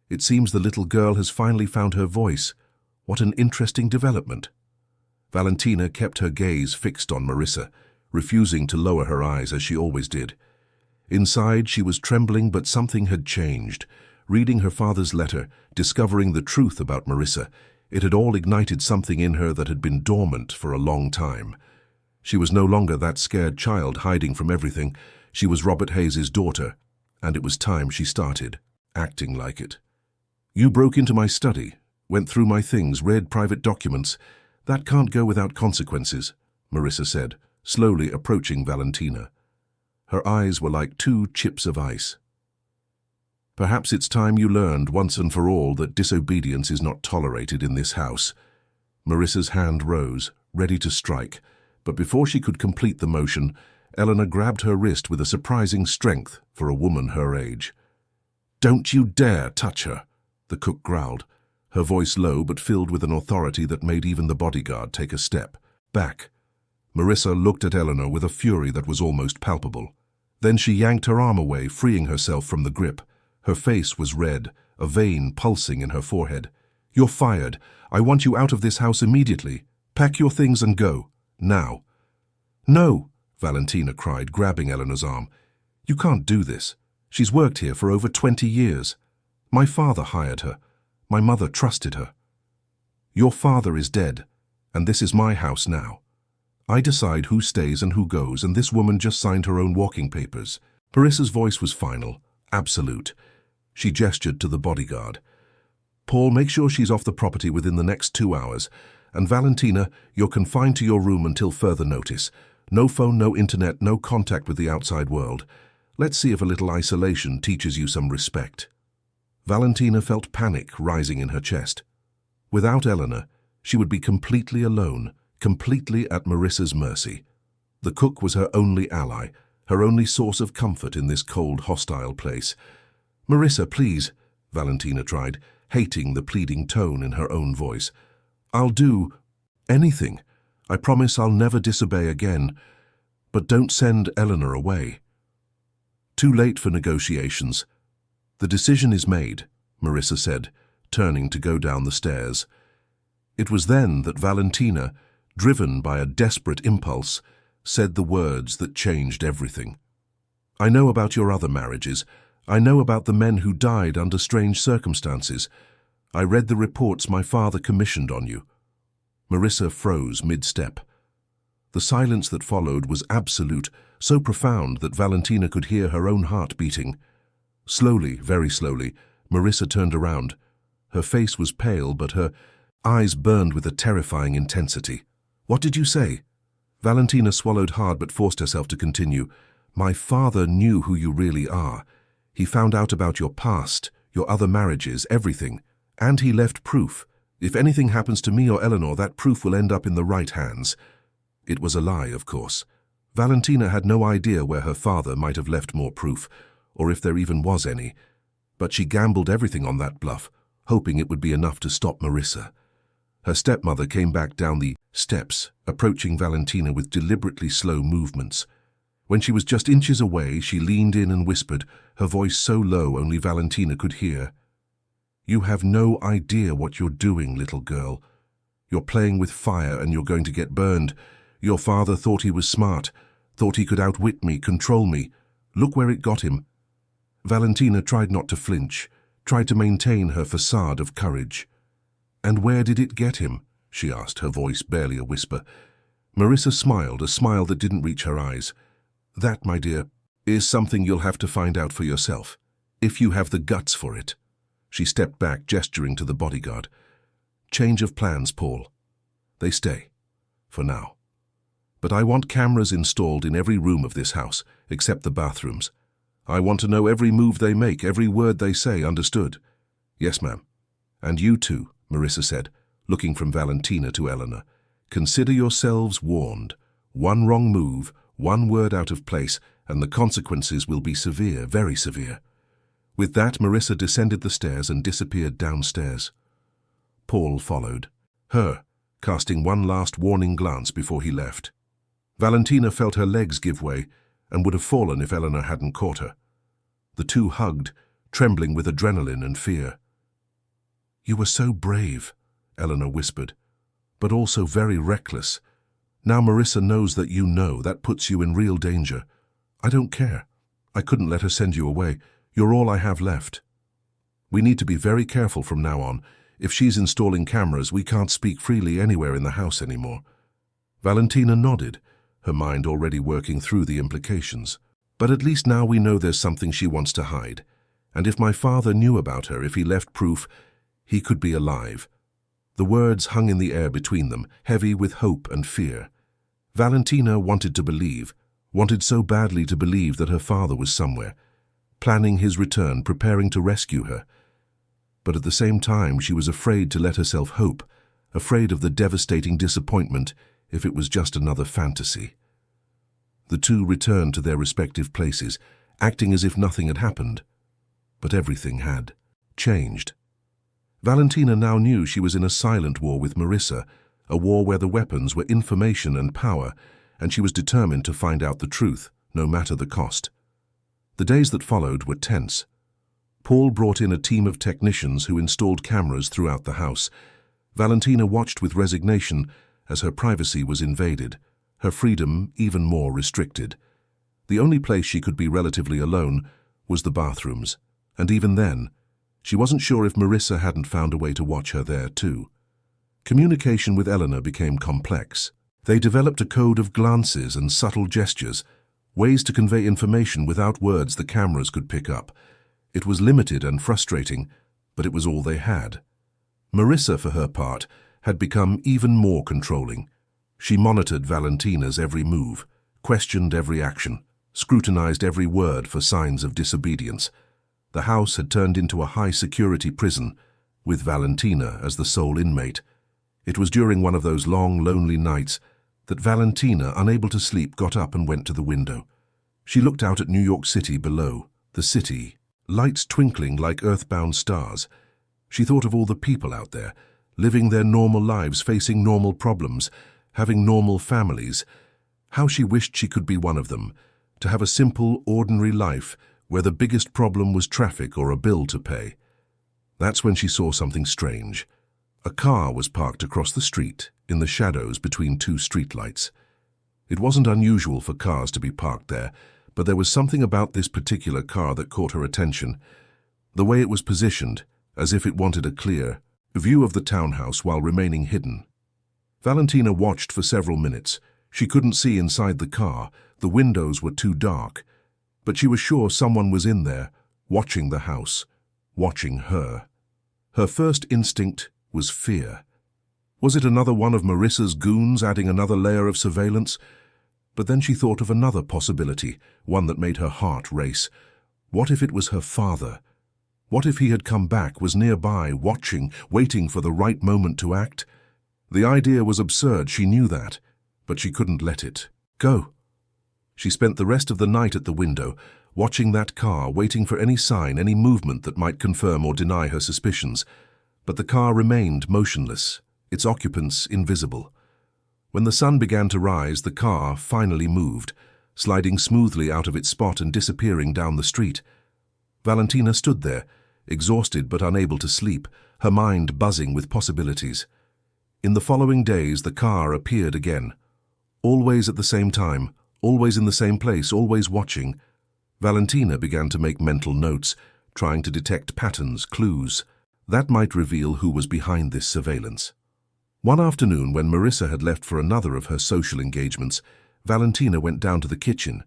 [SPEAKER 2] it seems the little girl has finally found her voice. What an interesting development." Valentina kept her gaze fixed on Marissa, refusing to lower her eyes as she always did. Inside, she was trembling, but something had changed. Reading her father's letter, discovering the truth about Marissa, it had all ignited something in her that had been dormant for a long time. She was no longer that scared child hiding from everything. She was Robert Hayes's daughter, and it was time she started acting like it. "You broke into my study, went through my things, read private documents. That can't go without consequences," Marissa said, slowly approaching Valentina. Her eyes were like 2 chips of ice. "Perhaps it's time you learned once and for all that disobedience is not tolerated in this house." Marissa's hand rose, ready to strike, but before she could complete the motion, Eleanor grabbed her wrist with a surprising strength for a woman her age. "Don't you dare touch her," the cook growled, her voice low but filled with an authority that made even the bodyguard take a step back. Marissa looked at Eleanor with a fury that was almost palpable. Then she yanked her arm away, freeing herself from the grip. Her face was red, a vein pulsing in her forehead. "You're fired. I want you out of this house immediately. Pack your things and go. Now." "No," Valentina cried, grabbing Eleanor's arm. "You can't do this. She's worked here for over 20 years. My father hired her. My mother trusted her. Your father is dead, and this is my house now. I decide who stays and who goes, and this woman just signed her own walking papers." Marissa's voice was final, absolute. She gestured to the bodyguard. "Paul, make sure she's off the property within the next 2 hours. And Valentina, you're confined to your room until further notice. No phone, no internet, no contact with the outside world. Let's see if a little isolation teaches you some respect." Valentina felt panic rising in her chest. Without Eleanor, she would be completely alone, completely at Marissa's mercy. The cook was her only ally, her only source of comfort in this cold, hostile place. "Marissa, please," Valentina tried, hating the pleading tone in her own voice. "I'll do anything. I promise I'll never disobey again. But don't send Eleanor away." Too late for negotiations. "The decision is made," Marissa said, turning to go down the stairs. It was then that Valentina, driven by a desperate impulse, said the words that changed everything. "I know about your other marriages. I know about the men who died under strange circumstances. I read the reports my father commissioned on you." Marissa froze mid-step. The silence that followed was absolute, so profound that Valentina could hear her own heart beating. Slowly, very slowly, Marissa turned around. Her face was pale, but her eyes burned with a terrifying intensity. "What did you say?" Valentina swallowed hard but forced herself to continue. "My father knew who you really are. He found out about your past, your other marriages, everything. And he left proof. If anything happens to me or Eleanor, that proof will end up in the right hands." It was a lie, of course. Valentina had no idea where her father might have left more proof, or if there even was any. But she gambled everything on that bluff, hoping it would be enough to stop Marissa. Her stepmother came back down the steps, approaching Valentina with deliberately slow movements. When she was just inches away, she leaned in and whispered, her voice so low only Valentina could hear. "You have no idea what you're doing, little girl. You're playing with fire and you're going to get burned. Your father thought he was smart, thought he could outwit me, control me. Look where it got him." Valentina tried not to flinch, tried to maintain her facade of courage. "And where did it get him?" she asked, her voice barely a whisper. Marissa smiled, a smile that didn't reach her eyes. "That, my dear, is something you'll have to find out for yourself, if you have the guts for it." She stepped back, gesturing to the bodyguard. "Change of plans, Paul." They stay. For now. But I want cameras installed in every room of this house, except the bathrooms. I want to know every move they make, every word they say, understood? Yes, ma'am. And you too, Marissa said, looking from Valentina to Eleanor. Consider yourselves warned. One wrong move, one word out of place, and the consequences will be severe, very severe. With that, Marissa descended the stairs and disappeared downstairs. Paul followed, her, casting one last warning glance before he left. Valentina felt her legs give way and would have fallen if Eleanor hadn't caught her. The two hugged, trembling with adrenaline and fear. "You were so brave," Eleanor whispered, "but also very reckless. Now Marissa knows that you know. That puts you in real danger. I don't care. I couldn't let her send you away. You're all I have left. We need to be very careful from now on. If she's installing cameras, we can't speak freely anywhere in the house anymore." Valentina nodded, her mind already working through the implications. "But at least now we know there's something she wants to hide. And if my father knew about her, if he left proof, he could be alive." The words hung in the air between them, heavy with hope and fear. Valentina wanted to believe, wanted so badly to believe that her father was somewhere, planning his return, preparing to rescue her. But at the same time, she was afraid to let herself hope, afraid of the devastating disappointment if it was just another fantasy. The two returned to their respective places, acting as if nothing had happened. But everything had changed. Valentina now knew she was in a silent war with Marissa, a war where the weapons were information and power, and she was determined to find out the truth, no matter the cost. The days that followed were tense. Paul brought in a team of technicians who installed cameras throughout the house. Valentina watched with resignation as her privacy was invaded, her freedom even more restricted. The only place she could be relatively alone was the bathrooms, and even then, she wasn't sure if Marissa hadn't found a way to watch her there too. Communication with Eleanor became complex. They developed a code of glances and subtle gestures, ways to convey information without words the cameras could pick up. It was limited and frustrating, but it was all they had. Marissa, for her part, had become even more controlling. She monitored Valentina's every move, questioned every action, scrutinized every word for signs of disobedience. The house had turned into a high-security prison, with Valentina as the sole inmate. It was during one of those long, lonely nights that Valentina, unable to sleep, got up and went to the window. She looked out at New York City below, the city, lights twinkling like earthbound stars. She thought of all the people out there, living their normal lives, facing normal problems, having normal families. How she wished she could be one of them, to have a simple, ordinary life where the biggest problem was traffic or a bill to pay. That's when she saw something strange. A car was parked across the street, in the shadows between two streetlights. It wasn't unusual for cars to be parked there, but there was something about this particular car that caught her attention. The way it was positioned, as if it wanted a clear view of the townhouse while remaining hidden. Valentina watched for several minutes. She couldn't see inside the car, the windows were too dark, but she was sure someone was in there, watching the house, watching her. Her first instinct was fear. Was it another one of Marissa's goons adding another layer of surveillance? But then she thought of another possibility, one that made her heart race. What if it was her father? What if he had come back, was nearby, watching, waiting for the right moment to act? The idea was absurd, she knew that, but she couldn't let it go. She spent the rest of the night at the window, watching that car, waiting for any sign, any movement that might confirm or deny her suspicions. But the car remained motionless, its occupants invisible. When the sun began to rise, the car finally moved, sliding smoothly out of its spot and disappearing down the street. Valentina stood there, exhausted but unable to sleep, her mind buzzing with possibilities. In the following days, the car appeared again. Always at the same time, always in the same place, always watching. Valentina began to make mental notes, trying to detect patterns, clues. That might reveal who was behind this surveillance. One afternoon, when Marissa had left for another of her social engagements, Valentina went down to the kitchen.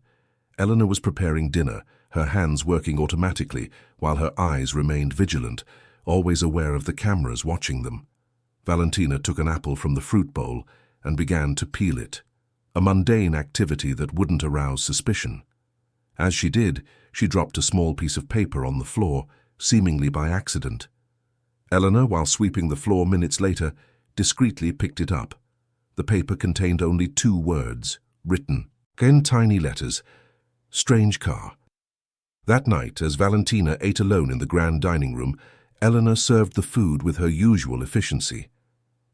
[SPEAKER 2] Eleanor was preparing dinner, her hands working automatically, while her eyes remained vigilant, always aware of the cameras watching them. Valentina took an apple from the fruit bowl and began to peel it, a mundane activity that wouldn't arouse suspicion. As she did, she dropped a small piece of paper on the floor, seemingly by accident. Eleanor, while sweeping the floor minutes later, discreetly picked it up. The paper contained only 2 words, written in tiny letters, "Strange car." That night, as Valentina ate alone in the grand dining room, Eleanor served the food with her usual efficiency.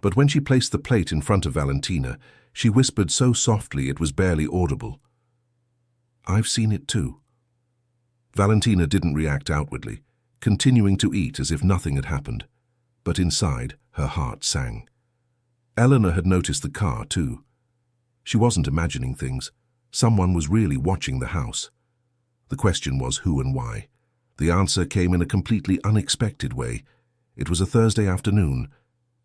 [SPEAKER 2] But when she placed the plate in front of Valentina, she whispered so softly it was barely audible, "I've seen it too." Valentina didn't react outwardly, continuing to eat as if nothing had happened. But inside, her heart sang. Eleanor had noticed the car too. She wasn't imagining things. Someone was really watching the house. The question was who and why. The answer came in a completely unexpected way. It was a Thursday afternoon,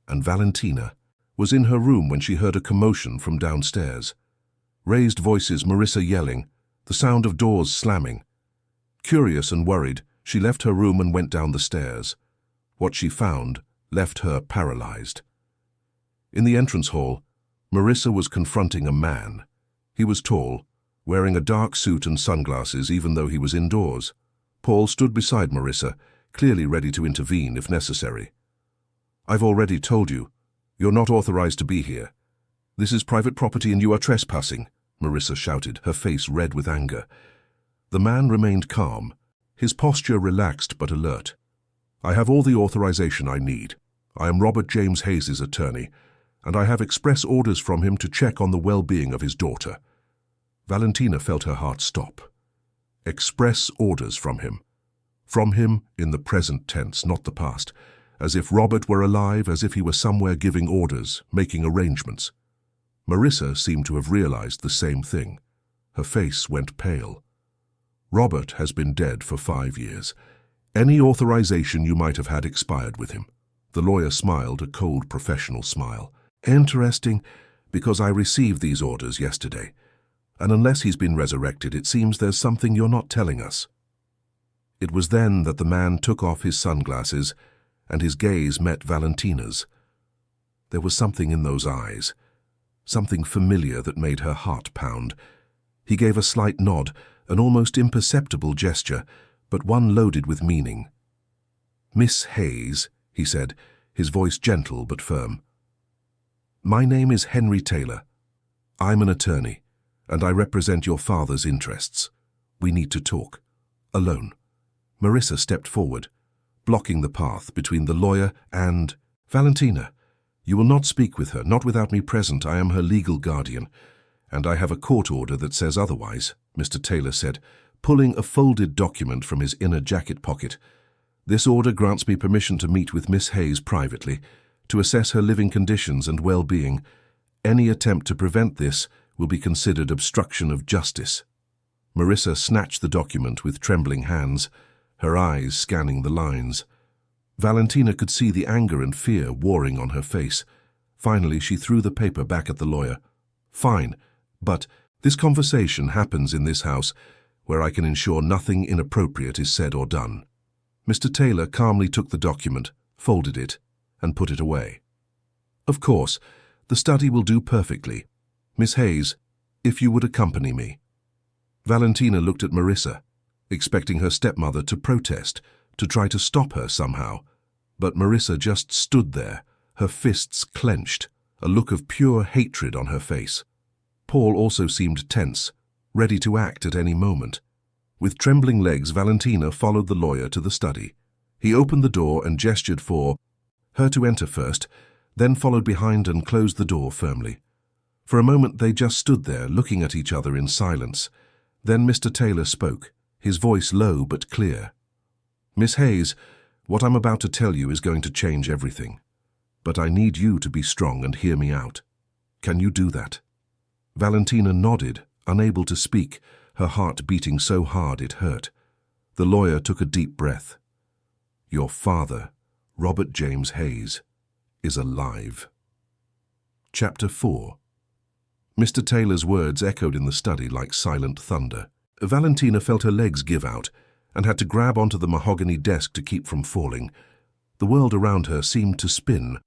[SPEAKER 2] and Valentina was in her room when she heard a commotion from downstairs. Raised voices, Marissa yelling, the sound of doors slamming. Curious and worried, she left her room and went down the stairs. What she found left her paralyzed. In the entrance hall, Marissa was confronting a man. He was tall, wearing a dark suit and sunglasses even though he was indoors. Paul stood beside Marissa, clearly ready to intervene if necessary. "I've already told you. You're not authorized to be here. This is private property and you are trespassing," Marissa shouted, her face red with anger. The man remained calm, his posture relaxed but alert. "I have all the authorization I need. I am Robert James Hayes' attorney, and I have express orders from him to check on the well-being of his daughter." Valentina felt her heart stop. Express orders from him. From him in the present tense, not the past. As if Robert were alive, as if he were somewhere giving orders, making arrangements. Marissa seemed to have realized the same thing. Her face went pale. "Robert has been dead for 5 years. Any authorization you might have had expired with him." The lawyer smiled, a cold professional smile. "Interesting, because I received these orders yesterday. And unless he's been resurrected, it seems there's something you're not telling us." It was then that the man took off his sunglasses, and his gaze met Valentina's. There was something in those eyes, something familiar that made her heart pound. He gave a slight nod, an almost imperceptible gesture, but one loaded with meaning. "Miss Hayes," he said, his voice gentle but firm. "My name is Henry Taylor. I'm an attorney, and I represent your father's interests. We need to talk. Alone." Marissa stepped forward, blocking the path between the lawyer and Valentina. "You will not speak with her, not without me present. I am her legal guardian, and I have a court order that says otherwise," Mr. Taylor said, pulling a folded document from his inner jacket pocket. "This order grants me permission to meet with Miss Hayes privately, to assess her living conditions and well-being. Any attempt to prevent this will be considered obstruction of justice." Marissa snatched the document with trembling hands, her eyes scanning the lines. Valentina could see the anger and fear warring on her face. Finally, she threw the paper back at the lawyer. "Fine, but this conversation happens in this house, where I can ensure nothing inappropriate is said or done." Mr. Taylor calmly took the document, folded it, and put it away. "Of course, the study will do perfectly. Miss Hayes, if you would accompany me." Valentina looked at Marissa, expecting her stepmother to protest, to try to stop her somehow. But Marissa just stood there, her fists clenched, a look of pure hatred on her face. Paul also seemed tense, ready to act at any moment. With trembling legs, Valentina followed the lawyer to the study. He opened the door and gestured for her to enter first, then followed behind and closed the door firmly. For a moment they just stood there, looking at each other in silence. Then Mr. Taylor spoke, his voice low but clear. "Miss Hayes, what I'm about to tell you is going to change everything. But I need you to be strong and hear me out. Can you do that?" Valentina nodded, unable to speak, her heart beating so hard it hurt. The lawyer took a deep breath. "Your father, Robert James Hayes, is alive." Chapter 4. Mr. Taylor's words echoed in the study like silent thunder. Valentina felt her legs give out and had to grab onto the mahogany desk to keep from falling. The world around her seemed to spin,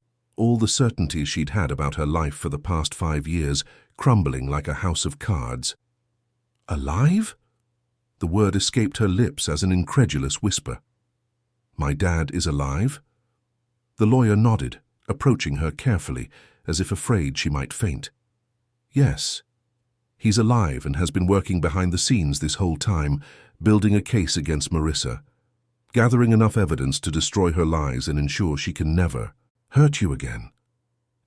[SPEAKER 2] all the certainties she'd had about her life for the past 5 years, crumbling like a house of cards. Alive? The word escaped her lips as an incredulous whisper. My dad is alive? The lawyer nodded, approaching her carefully, as if afraid she might faint. Yes. He's alive and has been working behind the scenes this whole time, building a case against Marissa, gathering enough evidence to destroy her lies and ensure she can never hurt you again.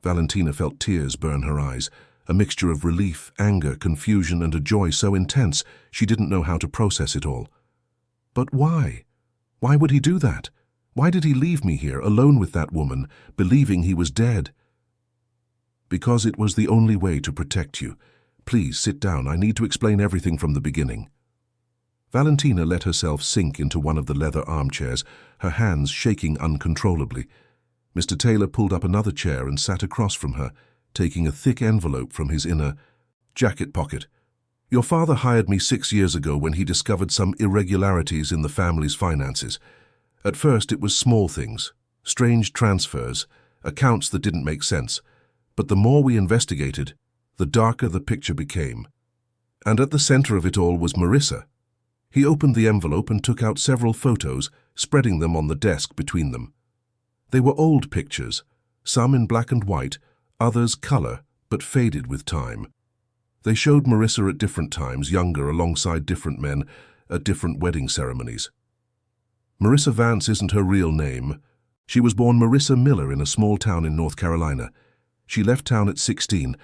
[SPEAKER 2] Valentina felt tears burn her eyes, a mixture of relief, anger, confusion, and a joy so intense she didn't know how to process it all. But why? Why would he do that? Why did he leave me here, alone with that woman, believing he was dead? Because it was the only way to protect you. Please sit down, I need to explain everything from the beginning. Valentina let herself sink into one of the leather armchairs, her hands shaking uncontrollably. Mr. Taylor pulled up another chair and sat across from her, taking a thick envelope from his inner jacket pocket. Your father hired me 6 years ago when he discovered some irregularities in the family's finances. At first it was small things, strange transfers, accounts that didn't make sense. But the more we investigated, the darker the picture became. And at the center of it all was Marissa. He opened the envelope and took out several photos, spreading them on the desk between them. They were old pictures, some in black and white, others color, but faded with time. They showed Marissa at different times, younger alongside different men, at different wedding ceremonies. Marissa Vance isn't her real name. She was born Marissa Miller in a small town in North Carolina. She left town at 16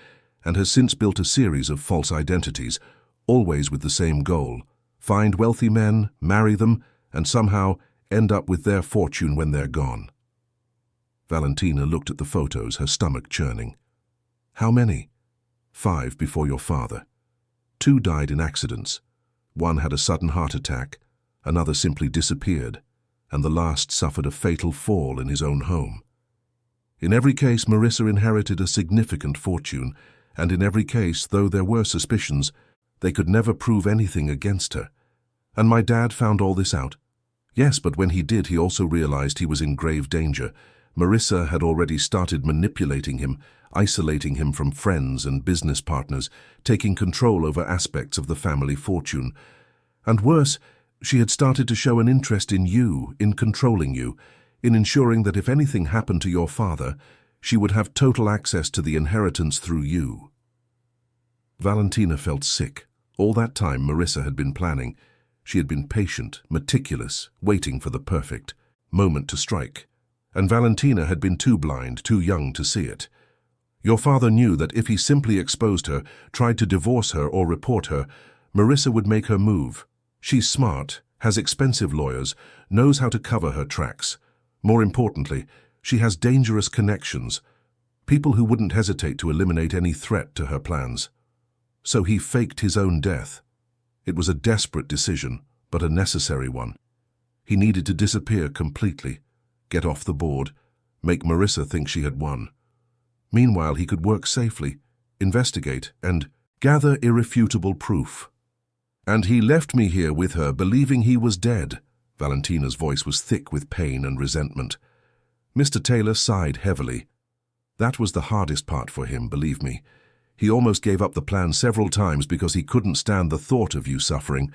[SPEAKER 2] and has since built a series of false identities, always with the same goal: find wealthy men, marry them, and somehow end up with their fortune when they're gone. Valentina looked at the photos, her stomach churning. How many? 5 before your father. 2 died in accidents. 1 had a sudden heart attack, another simply disappeared, and the last suffered a fatal fall in his own home. In every case, Marissa inherited a significant fortune, and in every case, though there were suspicions, they could never prove anything against her. And my dad found all this out. Yes, but when he did, he also realized he was in grave danger. Marissa had already started manipulating him, isolating him from friends and business partners, taking control over aspects of the family fortune. And worse, she had started to show an interest in you, in controlling you, in ensuring that if anything happened to your father, she would have total access to the inheritance through you. Valentina felt sick. All that time Marissa had been planning. She had been patient, meticulous, waiting for the perfect moment to strike. And Valentina had been too blind, too young to see it. Your father knew that if he simply exposed her, tried to divorce her or report her, Marissa would make her move. She's smart, has expensive lawyers, knows how to cover her tracks. More importantly, she has dangerous connections, people who wouldn't hesitate to eliminate any threat to her plans. So he faked his own death. It was a desperate decision, but a necessary one. He needed to disappear completely, get off the board, make Marissa think she had won. Meanwhile, he could work safely, investigate, and gather irrefutable proof. And he left me here with her, believing he was dead. Valentina's voice was thick with pain and resentment. Mr. Taylor sighed heavily. That was the hardest part for him, believe me. He almost gave up the plan several times because he couldn't stand the thought of you suffering.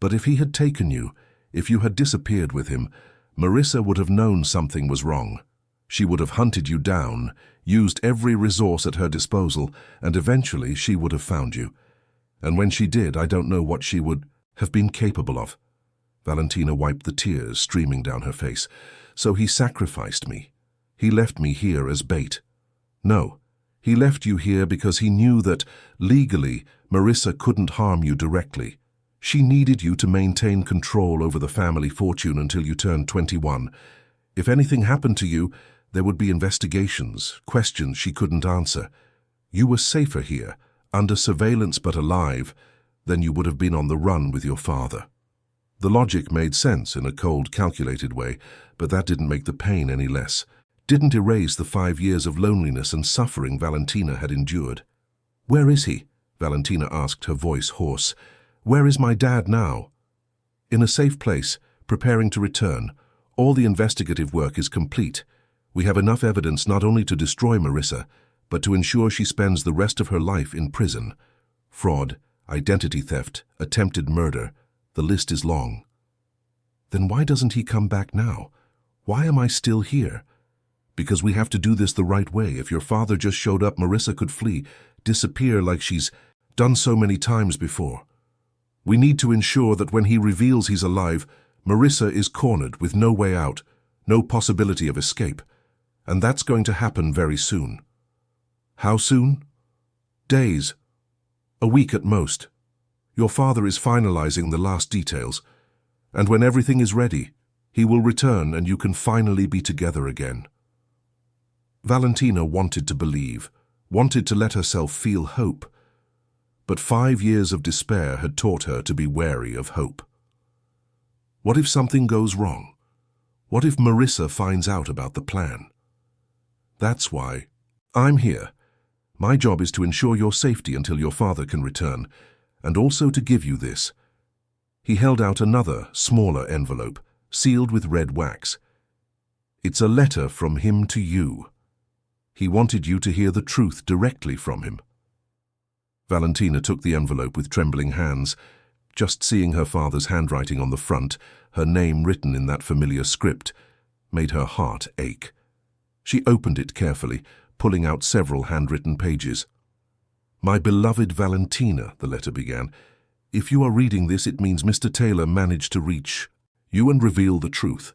[SPEAKER 2] But if he had taken you, if you had disappeared with him, Marissa would have known something was wrong. She would have hunted you down, used every resource at her disposal, and eventually she would have found you. And when she did, I don't know what she would have been capable of. Valentina wiped the tears streaming down her face. So he sacrificed me. He left me here as bait. No, he left you here because he knew that, legally, Marissa couldn't harm you directly. She needed you to maintain control over the family fortune until you turned 21. If anything happened to you, there would be investigations, questions she couldn't answer. You were safer here, under surveillance but alive, than you would have been on the run with your father. The logic made sense in a cold, calculated way, but that didn't make the pain any less, didn't erase the 5 years of loneliness and suffering Valentina had endured. "Where is he?" Valentina asked, her voice hoarse. "Where is my dad now?" "In a safe place, preparing to return. All the investigative work is complete. We have enough evidence not only to destroy Marissa, but to ensure she spends the rest of her life in prison. Fraud, identity theft, attempted murder. The list is long. Then why doesn't he come back now? Why am I still here? Because we have to do this the right way. If your father just showed up, Marissa could flee, disappear like she's done so many times before. We need to ensure that when he reveals he's alive, Marissa is cornered with no way out, no possibility of escape. And that's going to happen very soon. How soon? Days. A week at most. Your father is finalizing the last details, and when everything is ready, he will return and you can finally be together again. Valentina wanted to believe, wanted to let herself feel hope, but 5 years of despair had taught her to be wary of hope. What if something goes wrong? What if Marissa finds out about the plan? That's why I'm here. My job is to ensure your safety until your father can return, and also to give you this. He held out another, smaller envelope, sealed with red wax. It's a letter from him to you. He wanted you to hear the truth directly from him. Valentina took the envelope with trembling hands. Just seeing her father's handwriting on the front, her name written in that familiar script, made her heart ache. She opened it carefully, pulling out several handwritten pages. "My beloved Valentina," the letter began, "if you are reading this, it means Mr. Taylor managed to reach you and reveal the truth.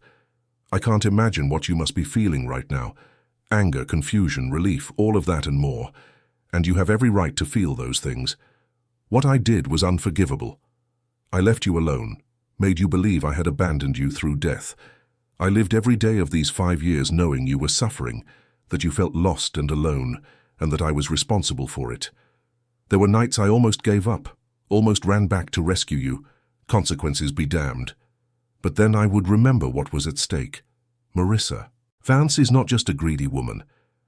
[SPEAKER 2] I can't imagine what you must be feeling right now. Anger, confusion, relief, all of that and more. And you have every right to feel those things. What I did was unforgivable. I left you alone, made you believe I had abandoned you through death. I lived every day of these 5 years knowing you were suffering, that you felt lost and alone, and that I was responsible for it. There were nights I almost gave up, almost ran back to rescue you, consequences be damned. But then I would remember what was at stake. Marissa. Vance is not just a greedy woman.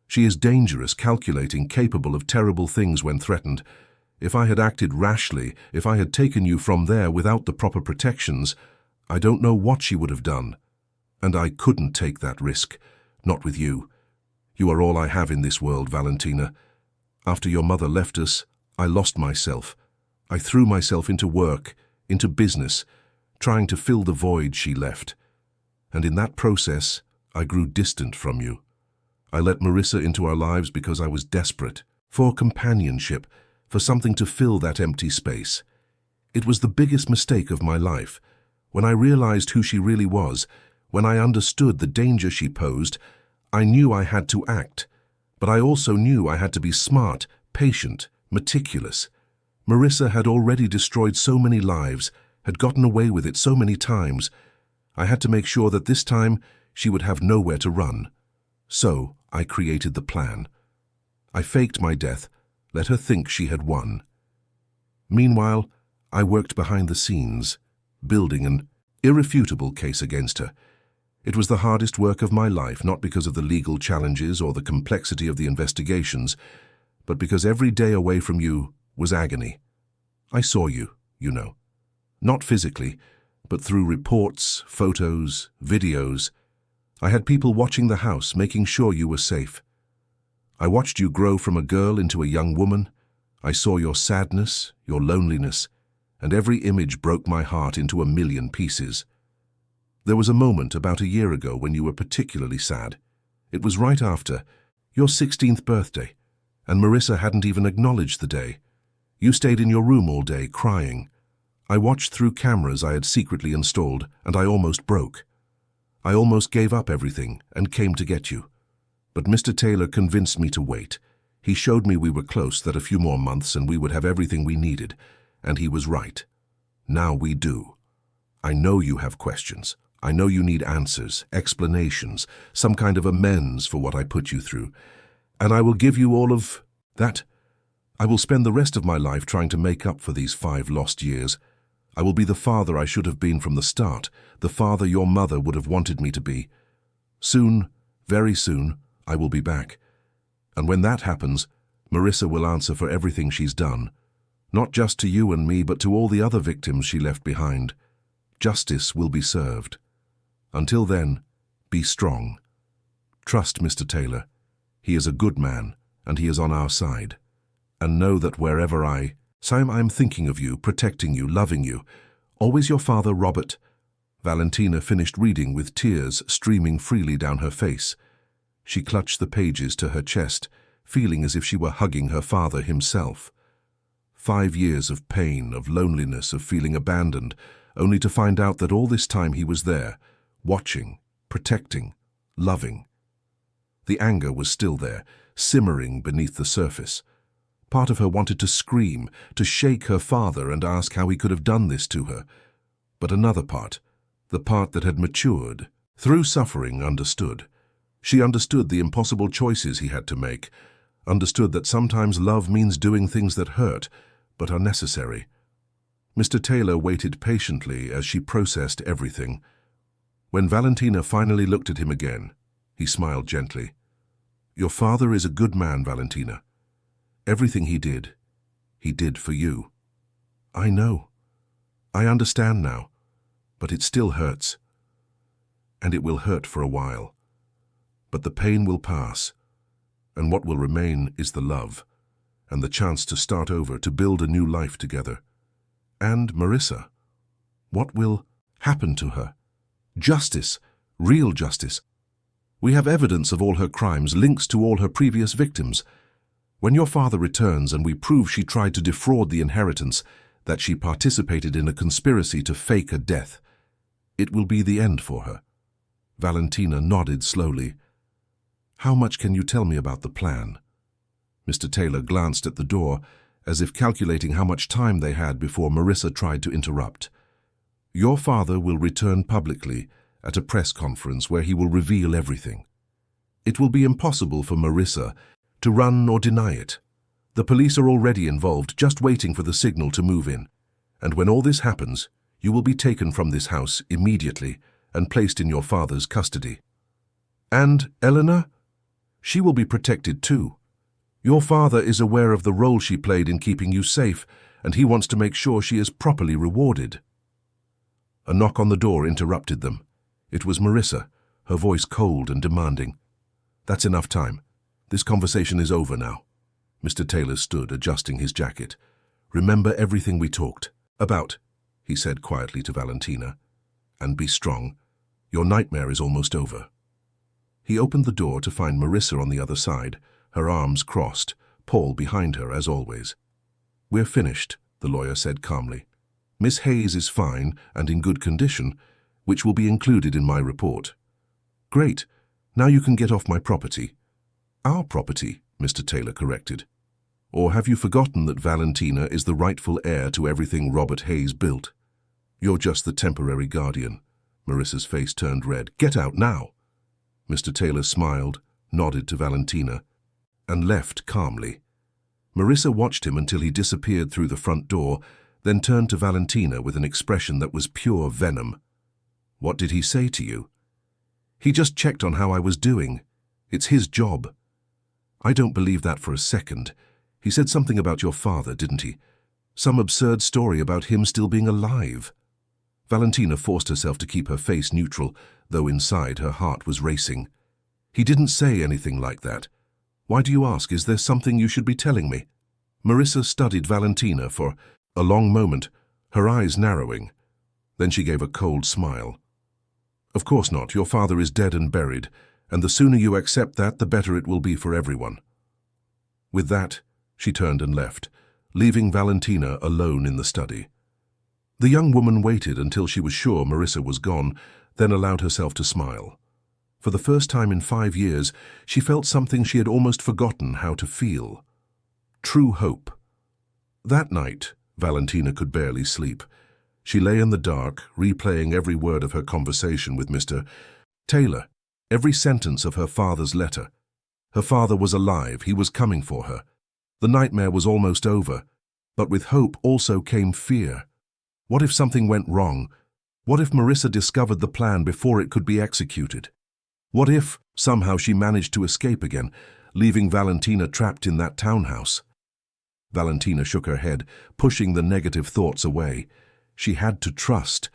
[SPEAKER 2] She is dangerous, calculating, capable of terrible things when threatened. If I had acted rashly, if I had taken you from there without the proper protections, I don't know what she would have done. And I couldn't take that risk, not with you. You are all I have in this world, Valentina. After your mother left us, I lost myself. I threw myself into work, into business, trying to fill the void she left. And in that process, I grew distant from you. I let Marissa into our lives because I was desperate, for companionship, for something to fill that empty space. It was the biggest mistake of my life. When I realized who she really was, when I understood the danger she posed, I knew I had to act. But I also knew I had to be smart, patient, meticulous. Marissa had already destroyed so many lives, had gotten away with it so many times. I had to make sure that this time she would have nowhere to run. So I created the plan. I faked my death, let her think she had won. Meanwhile, I worked behind the scenes, building an irrefutable case against her. It was the hardest work of my life, not because of the legal challenges or the complexity of the investigations, but because every day away from you was agony. I saw you, you know. Not physically, but through reports, photos, videos. I had people watching the house, making sure you were safe. I watched you grow from a girl into a young woman. I saw your sadness, your loneliness, and every image broke my heart into a million pieces. There was a moment about a year ago when you were particularly sad. It was right after your 16th birthday, and Marissa hadn't even acknowledged the day. You stayed in your room all day, crying. I watched through cameras I had secretly installed, and I almost broke. I almost gave up everything and came to get you. But Mr. Taylor convinced me to wait. He showed me we were close, that a few more months and we would have everything we needed. And he was right. Now we do. I know you have questions. I know you need answers, explanations, some kind of amends for what I put you through. And I will give you all of that. I will spend the rest of my life trying to make up for these 5 lost years. I will be the father I should have been from the start, the father your mother would have wanted me to be. Soon, very soon, I will be back. And when that happens, Marissa will answer for everything she's done. Not just to you and me, but to all the other victims she left behind. Justice will be served. Until then, be strong. Trust Mr. Taylor. He is a good man, and he is on our side. And know that wherever I'm thinking of you, protecting you, loving you. Always your father, Robert. Valentina finished reading with tears streaming freely down her face. She clutched the pages to her chest, feeling as if she were hugging her father himself. 5 years of pain, of loneliness, of feeling abandoned, only to find out that all this time he was there, watching, protecting, loving. The anger was still there, simmering beneath the surface. Part of her wanted to scream, to shake her father and ask how he could have done this to her. But another part, the part that had matured, through suffering, understood. She understood the impossible choices he had to make, understood that sometimes love means doing things that hurt, but are necessary. Mr. Taylor waited patiently as she processed everything. When Valentina finally looked at him again, he smiled gently. Your father is a good man, Valentina. Everything he did for you. I know. I understand now, but it still hurts. And it will hurt for a while. But the pain will pass, and what will remain is the love, and the chance to start over, to build a new life together. And Marissa, what will happen to her? Justice, real justice. We have evidence of all her crimes, links to all her previous victims. When your father returns and we prove she tried to defraud the inheritance, that she participated in a conspiracy to fake a death, it will be the end for her. Valentina nodded slowly. How much can you tell me about the plan? Mr. Taylor glanced at the door, as if calculating how much time they had before Marissa tried to interrupt. Your father will return publicly at a press conference where he will reveal everything. It will be impossible for Marissa to run or deny it. The police are already involved, just waiting for the signal to move in. And when all this happens, you will be taken from this house immediately and placed in your father's custody. And Eleanor? She will be protected too. Your father is aware of the role she played in keeping you safe, and he wants to make sure she is properly rewarded. A knock on the door interrupted them. It was Marissa, her voice cold and demanding. That's enough time. This conversation is over now. Mr. Taylor stood, adjusting his jacket. Remember everything we talked about, he said quietly to Valentina. And be strong. Your nightmare is almost over. He opened the door to find Marissa on the other side, her arms crossed, Paul behind her as always. We're finished, the lawyer said calmly. Miss Hayes is fine and in good condition, which will be included in my report. Great. Now you can get off my property. Our property, Mr. Taylor corrected. Or have you forgotten that Valentina is the rightful heir to everything Robert Hayes built? You're just the temporary guardian. Marissa's face turned red. Get out now. Mr. Taylor smiled, nodded to Valentina, and left calmly. Marissa watched him until he disappeared through the front door, then turned to Valentina with an expression that was pure venom. What did he say to you? He just checked on how I was doing. It's his job. I don't believe that for a second. He said something about your father, didn't he? Some absurd story about him still being alive. Valentina forced herself to keep her face neutral, though inside her heart was racing. He didn't say anything like that. Why do you ask? Is there something you should be telling me? Marissa studied Valentina for a long moment, her eyes narrowing. Then she gave a cold smile. Of course not. Your father is dead and buried, and the sooner you accept that, the better it will be for everyone. With that, she turned and left, leaving Valentina alone in the study. The young woman waited until she was sure Marissa was gone, then allowed herself to smile. For the first time in 5 years, she felt something she had almost forgotten how to feel. True hope. That night, Valentina could barely sleep. She lay in the dark, replaying every word of her conversation with Mr. Taylor, every sentence of her father's letter. Her father was alive, he was coming for her. The nightmare was almost over, but with hope also came fear. What if something went wrong? What if Marissa discovered the plan before it could be executed? What if, somehow, she managed to escape again, leaving Valentina trapped in that townhouse? Valentina shook her head, pushing the negative thoughts away. She had to trust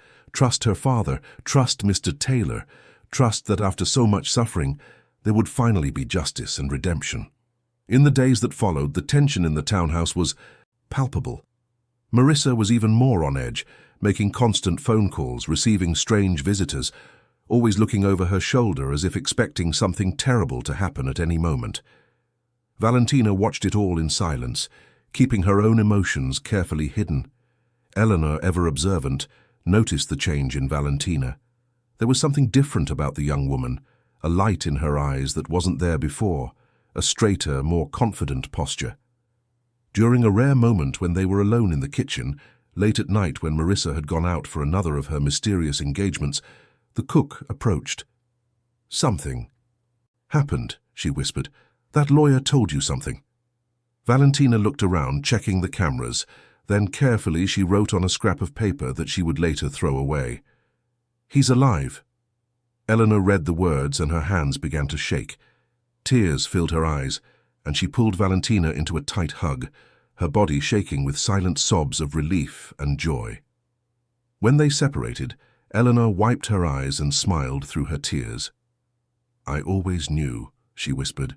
[SPEAKER 2] her father, trust Mr. Taylor, trust that after so much suffering, There would finally be justice and redemption. In the days that followed, the tension in the townhouse was palpable. Marissa was even more on edge, making constant phone calls, receiving strange visitors, always looking over her shoulder as if expecting something terrible to happen at any moment. Valentina watched it all in silence, keeping her own emotions carefully hidden. Eleanor, ever observant, noticed the change in Valentina. There was something different about the young woman, a light in her eyes that wasn't there before, a straighter, more confident posture. During a rare moment when they were alone in the kitchen, late at night when Marissa had gone out for another of her mysterious engagements, the cook approached. "Something happened," she whispered. "That lawyer told you something." Valentina looked around, checking the cameras. Then carefully she wrote on a scrap of paper that she would later throw away. "He's alive." Eleanor read the words and her hands began to shake. Tears filled her eyes, and she pulled Valentina into a tight hug, her body shaking with silent sobs of relief and joy. When they separated, Eleanor wiped her eyes and smiled through her tears. "I always knew," she whispered.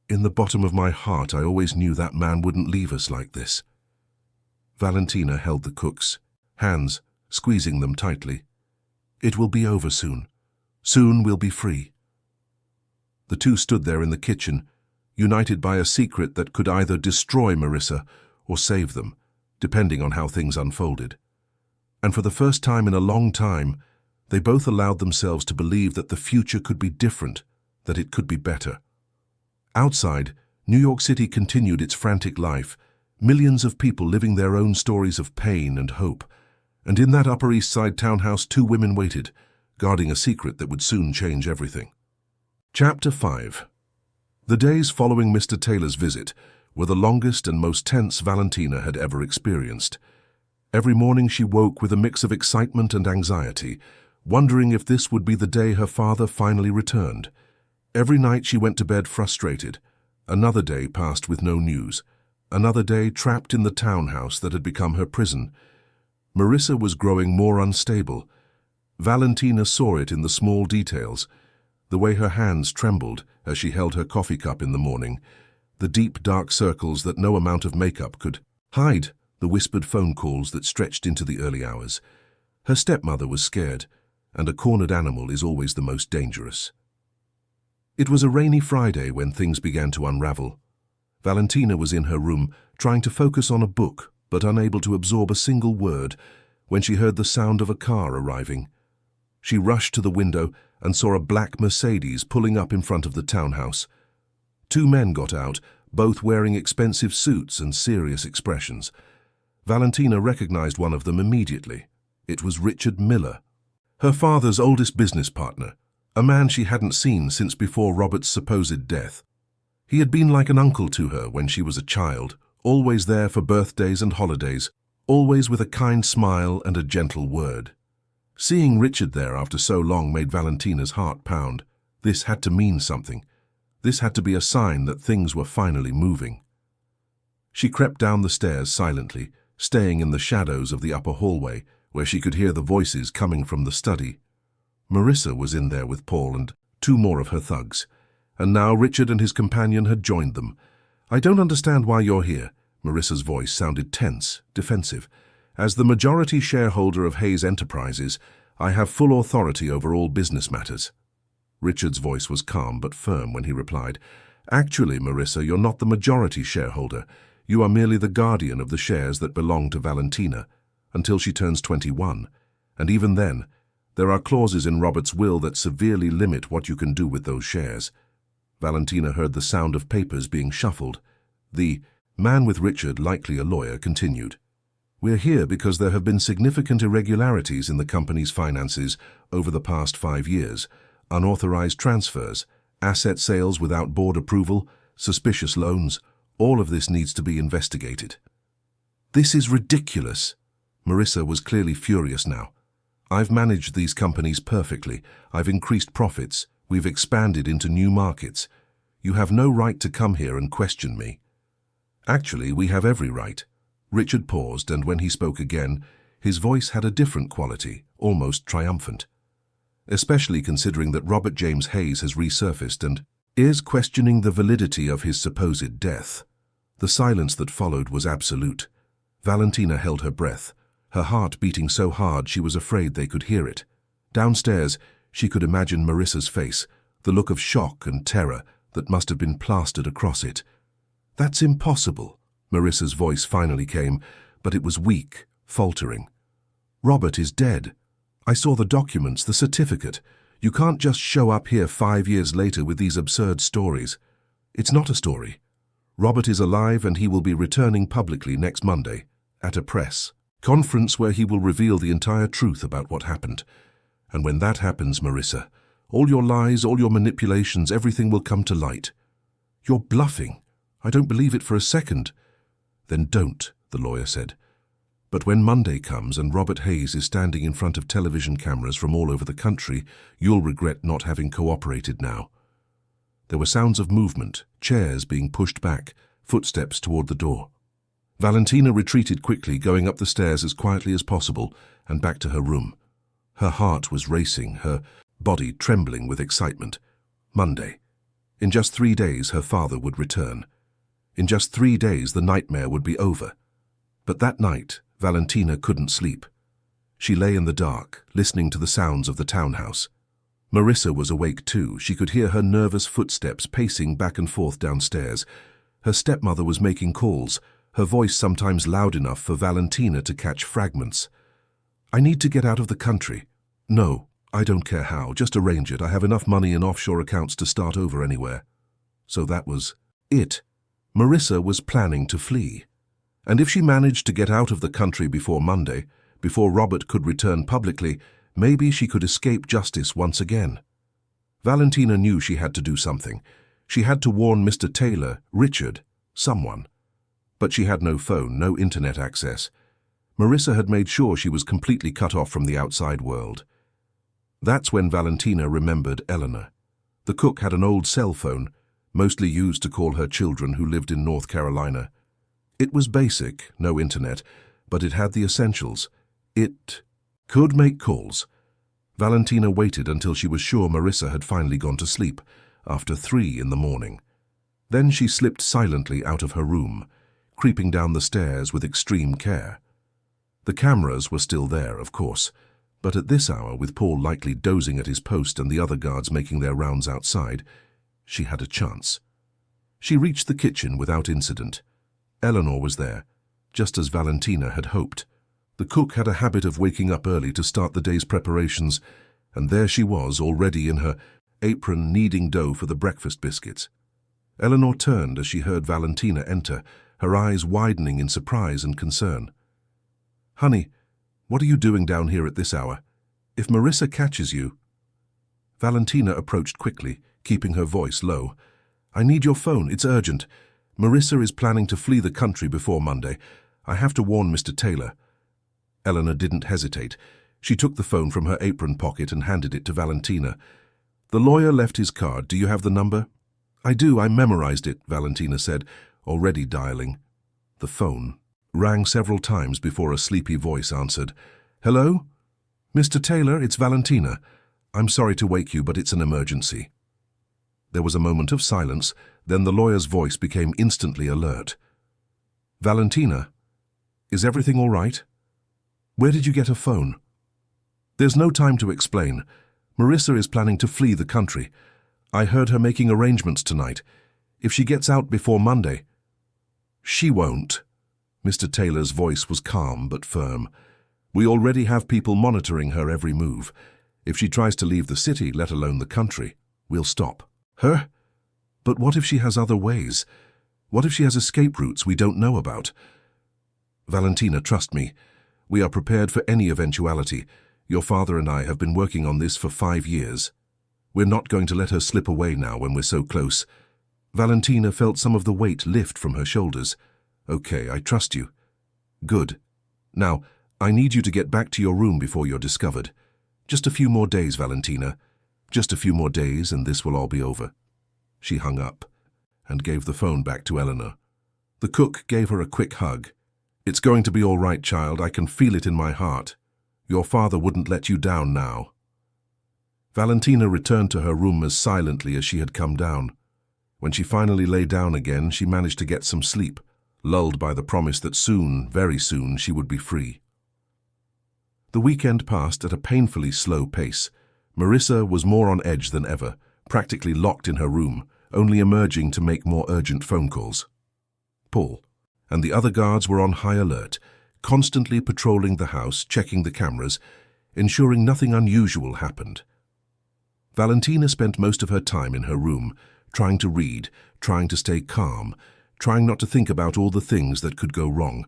[SPEAKER 2] "In the bottom of my heart, I always knew that man wouldn't leave us like this." Valentina held the cook's hands, squeezing them tightly. "It will be over soon. Soon we'll be free." The two stood there in the kitchen, united by a secret that could either destroy Marissa or save them, depending on how things unfolded. And for the first time in a long time, they both allowed themselves to believe that the future could be different, that it could be better. Outside, New York City continued its frantic life, millions of people living their own stories of pain and hope. And in that Upper East Side townhouse, two women waited, guarding a secret that would soon change everything. Chapter 5. The days following Mr. Taylor's visit were the longest and most tense Valentina had ever experienced. Every morning she woke with a mix of excitement and anxiety, wondering if this would be the day her father finally returned. Every night she went to bed frustrated. Another day passed with no news. Another day trapped in the townhouse that had become her prison. Marissa was growing more unstable. Valentina saw it in the small details, the way her hands trembled as she held her coffee cup in the morning, the deep dark circles that no amount of makeup could hide, the whispered phone calls that stretched into the early hours. Her stepmother was scared, and a cornered animal is always the most dangerous. It was a rainy Friday when things began to unravel. Valentina was in her room, trying to focus on a book, but unable to absorb a single word, when she heard the sound of a car arriving. She rushed to the window and saw a black Mercedes pulling up in front of the townhouse. Two men got out, both wearing expensive suits and serious expressions. Valentina recognized one of them immediately. It was Richard Miller, her father's oldest business partner, a man she hadn't seen since before Robert's supposed death. He had been like an uncle to her when she was a child, always there for birthdays and holidays, always with a kind smile and a gentle word. Seeing Richard there after so long made Valentina's heart pound. This had to mean something. This had to be a sign that things were finally moving. She crept down the stairs silently, staying in the shadows of the upper hallway, where she could hear the voices coming from the study. Marissa was in there with Paul and two more of her thugs, and now Richard and his companion had joined them. "I don't understand why you're here." Marissa's voice sounded tense, defensive. "As the majority shareholder of Hayes Enterprises, I have full authority over all business matters." Richard's voice was calm but firm when he replied, "Actually, Marissa, you're not the majority shareholder. You are merely the guardian of the shares that belong to Valentina, until she turns 21. And even then, there are clauses in Robert's will that severely limit what you can do with those shares." Valentina heard the sound of papers being shuffled. The man with Richard, likely a lawyer, continued. "We're here because there have been significant irregularities in the company's finances over the past 5 years. Unauthorized transfers, asset sales without board approval, suspicious loans. All of this needs to be investigated." "This is ridiculous." Marissa was clearly furious now. "I've managed these companies perfectly. I've increased profits. We've expanded into new markets. You have no right to come here and question me." "Actually, we have every right." Richard paused, and when he spoke again, his voice had a different quality, almost triumphant. especially considering that Robert James Hayes has resurfaced and is questioning the validity of his supposed death. The silence that followed was absolute. Valentina held her breath, her heart beating so hard she was afraid they could hear it. Downstairs, she could imagine Marissa's face, the look of shock and terror that must have been plastered across it. "That's impossible," Marissa's voice finally came, but it was weak, faltering. "Robert is dead. I saw the documents, the certificate. You can't just show up here 5 years later with these absurd stories." "It's not a story. Robert is alive and he will be returning publicly next Monday at a press conference where he will reveal the entire truth about what happened. And when that happens, Marissa, all your lies, all your manipulations, everything will come to light." "You're bluffing. I don't believe it for a second." "Then don't," the lawyer said. "But when Monday comes and Robert Hayes is standing in front of television cameras from all over the country, you'll regret not having cooperated now." There were sounds of movement, chairs being pushed back, footsteps toward the door. Valentina retreated quickly, going up the stairs as quietly as possible and back to her room. Her heart was racing, her body trembling with excitement. Monday. In just 3 days, her father would return. In just 3 days, the nightmare would be over. But that night, Valentina couldn't sleep. She lay in the dark, listening to the sounds of the townhouse. Marissa was awake too. She could hear her nervous footsteps pacing back and forth downstairs. Her stepmother was making calls, her voice sometimes loud enough for Valentina to catch fragments. "I need to get out of the country." "No, I don't care how. Just arrange it. I have enough money in offshore accounts to start over anywhere." So that was it. Marissa was planning to flee. And if she managed to get out of the country before Monday, before Robert could return publicly, maybe she could escape justice once again. Valentina knew she had to do something. She had to warn Mr. Taylor, Richard, someone. But she had no phone, no internet access. Marissa had made sure she was completely cut off from the outside world. That's when Valentina remembered Eleanor. The cook had an old cell phone, mostly used to call her children who lived in North Carolina. It was basic, no internet, but it had the essentials. It could make calls. Valentina waited until she was sure Marissa had finally gone to sleep, after 3 in the morning. Then she slipped silently out of her room, creeping down the stairs with extreme care. The cameras were still there, of course, but at this hour, with Paul likely dozing at his post and the other guards making their rounds outside, she had a chance. She reached the kitchen without incident. Eleanor was there, just as Valentina had hoped. The cook had a habit of waking up early to start the day's preparations, and there she was, already in her apron, kneading dough for the breakfast biscuits. Eleanor turned as she heard Valentina enter, her eyes widening in surprise and concern. "Honey, what are you doing down here at this hour? If Marissa catches you—" Valentina approached quickly, keeping her voice low. "I need your phone. It's urgent. Marissa is planning to flee the country before Monday. I have to warn Mr. Taylor." Eleanor didn't hesitate. She took the phone from her apron pocket and handed it to Valentina. "The lawyer left his card. Do you have the number?" "I do. I memorized it," Valentina said, already dialing. The phone rang several times before a sleepy voice answered. "Hello? Mr. Taylor, it's Valentina. I'm sorry to wake you, but it's an emergency." There was a moment of silence, then the lawyer's voice became instantly alert. "Valentina, is everything all right? Where did you get a phone?" "There's no time to explain. Marissa is planning to flee the country. I heard her making arrangements tonight. If she gets out before Monday—" "She won't." Mr. Taylor's voice was calm but firm. "We already have people monitoring her every move. If she tries to leave the city, let alone the country, we'll stop." "Her? But what if she has other ways? What if she has escape routes we don't know about?" "Valentina, trust me. We are prepared for any eventuality. Your father and I have been working on this for 5 years. We're not going to let her slip away now when we're so close." Valentina felt some of the weight lift from her shoulders. "Okay, I trust you." "Good. Now, I need you to get back to your room before you're discovered. Just a few more days, Valentina. Just a few more days and this will all be over." She hung up and gave the phone back to Eleanor. The cook gave her a quick hug. "It's going to be all right, child. I can feel it in my heart. Your father wouldn't let you down now." Valentina returned to her room as silently as she had come down. When she finally lay down again, she managed to get some sleep, lulled by the promise that soon, very soon, she would be free. The weekend passed at a painfully slow pace. Marissa was more on edge than ever, practically locked in her room, only emerging to make more urgent phone calls. Paul and the other guards were on high alert, constantly patrolling the house, checking the cameras, ensuring nothing unusual happened. Valentina spent most of her time in her room, trying to read, trying to stay calm, trying not to think about all the things that could go wrong.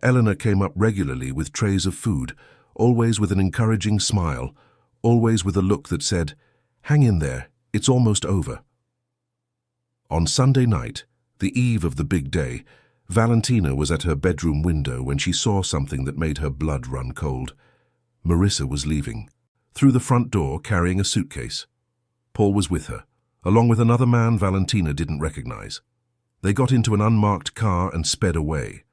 [SPEAKER 2] Eleanor came up regularly with trays of food, always with an encouraging smile, always with a look that said, "Hang in there, it's almost over." On Sunday night, the eve of the big day, Valentina was at her bedroom window when she saw something that made her blood run cold. Marissa was leaving, through the front door carrying a suitcase. Paul was with her, along with another man Valentina didn't recognize. They got into an unmarked car and sped away.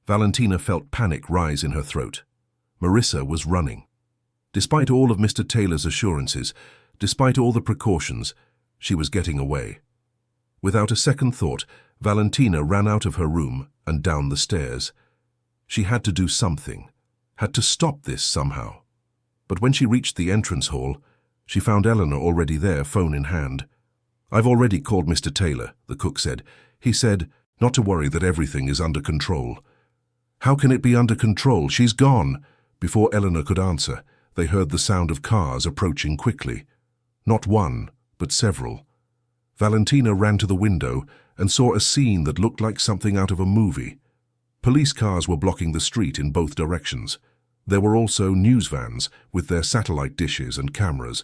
[SPEAKER 2] Valentina felt panic rise in her throat. Marissa was running. Despite all of Mr. Taylor's assurances, despite all the precautions, she was getting away. Without a second thought, Valentina ran out of her room and down the stairs. She had to do something, had to stop this somehow. But when she reached the entrance hall, she found Eleanor already there, phone in hand. "I've already called Mr. Taylor," the cook said. "He said not to worry, that everything is under control." "How can it be under control? She's gone." Before Eleanor could answer, they heard the sound of cars approaching quickly. Not one, but several. Valentina ran to the window and saw a scene that looked like something out of a movie. Police cars were blocking the street in both directions. There were also news vans with their satellite dishes and cameras.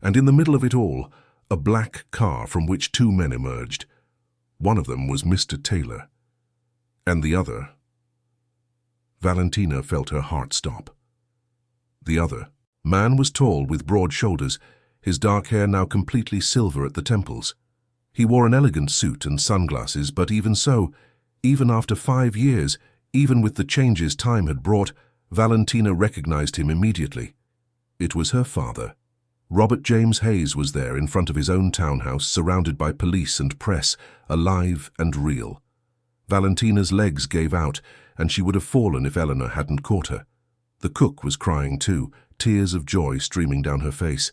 [SPEAKER 2] And in the middle of it all, a black car from which two men emerged. One of them was Mr. Taylor. And the other... Valentina felt her heart stop. The other man was tall with broad shoulders, his dark hair now completely silver at the temples. He wore an elegant suit and sunglasses, but even so, even after 5 years, even with the changes time had brought, Valentina recognized him immediately. It was her father. Robert James Hayes was there in front of his own townhouse, surrounded by police and press, alive and real. Valentina's legs gave out, and she would have fallen if Eleanor hadn't caught her. The cook was crying too, tears of joy streaming down her face.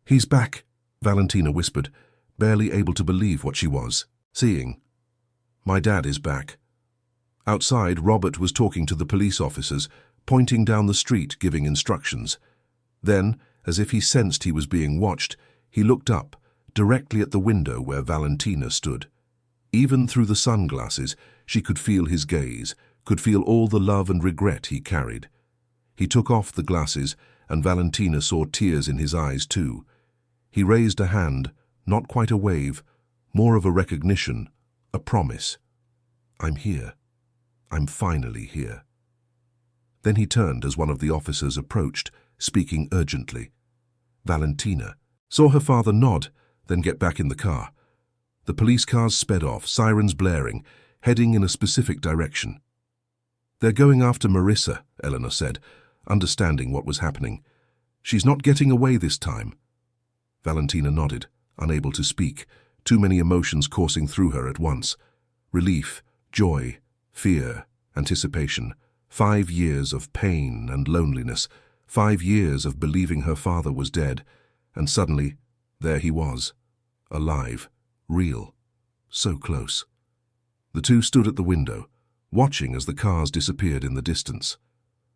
[SPEAKER 2] "He's back," Valentina whispered, barely able to believe what she was seeing. "My dad is back." Outside, Robert was talking to the police officers, pointing down the street, giving instructions. Then, as if he sensed he was being watched, he looked up, directly at the window where Valentina stood. Even through the sunglasses, she could feel his gaze, could feel all the love and regret he carried. He took off the glasses, and Valentina saw tears in his eyes too. He raised a hand, not quite a wave, more of a recognition, a promise. "I'm here. I'm finally here." Then he turned as one of the officers approached, speaking urgently. Valentina saw her father nod, then get back in the car. The police cars sped off, sirens blaring, heading in a specific direction. "They're going after Marissa," Eleanor said, understanding what was happening. "She's not getting away this time." Valentina nodded, unable to speak, too many emotions coursing through her at once. Relief, joy, fear, anticipation. 5 years of pain and loneliness, 5 years of believing her father was dead, and suddenly, there he was, alive, real, so close. The two stood at the window, watching as the cars disappeared in the distance.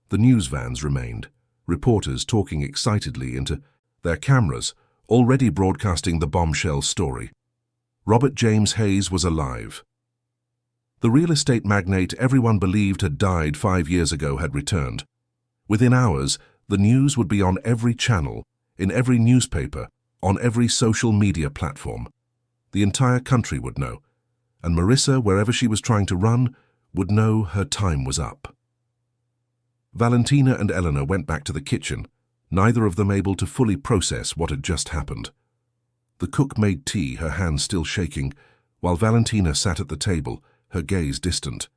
[SPEAKER 2] The news vans remained, reporters talking excitedly into their cameras, already broadcasting the bombshell story. Robert James Hayes was alive. The real estate magnate everyone believed had died 5 years ago had returned. Within hours, the news would be on every channel, in every newspaper, on every social media platform. The entire country would know, and Marissa, wherever she was trying to run, would know her time was up. Valentina and Eleanor went back to the kitchen, neither of them able to fully process what had just happened. The cook made tea, her hands still shaking, while Valentina sat at the table, her gaze distant.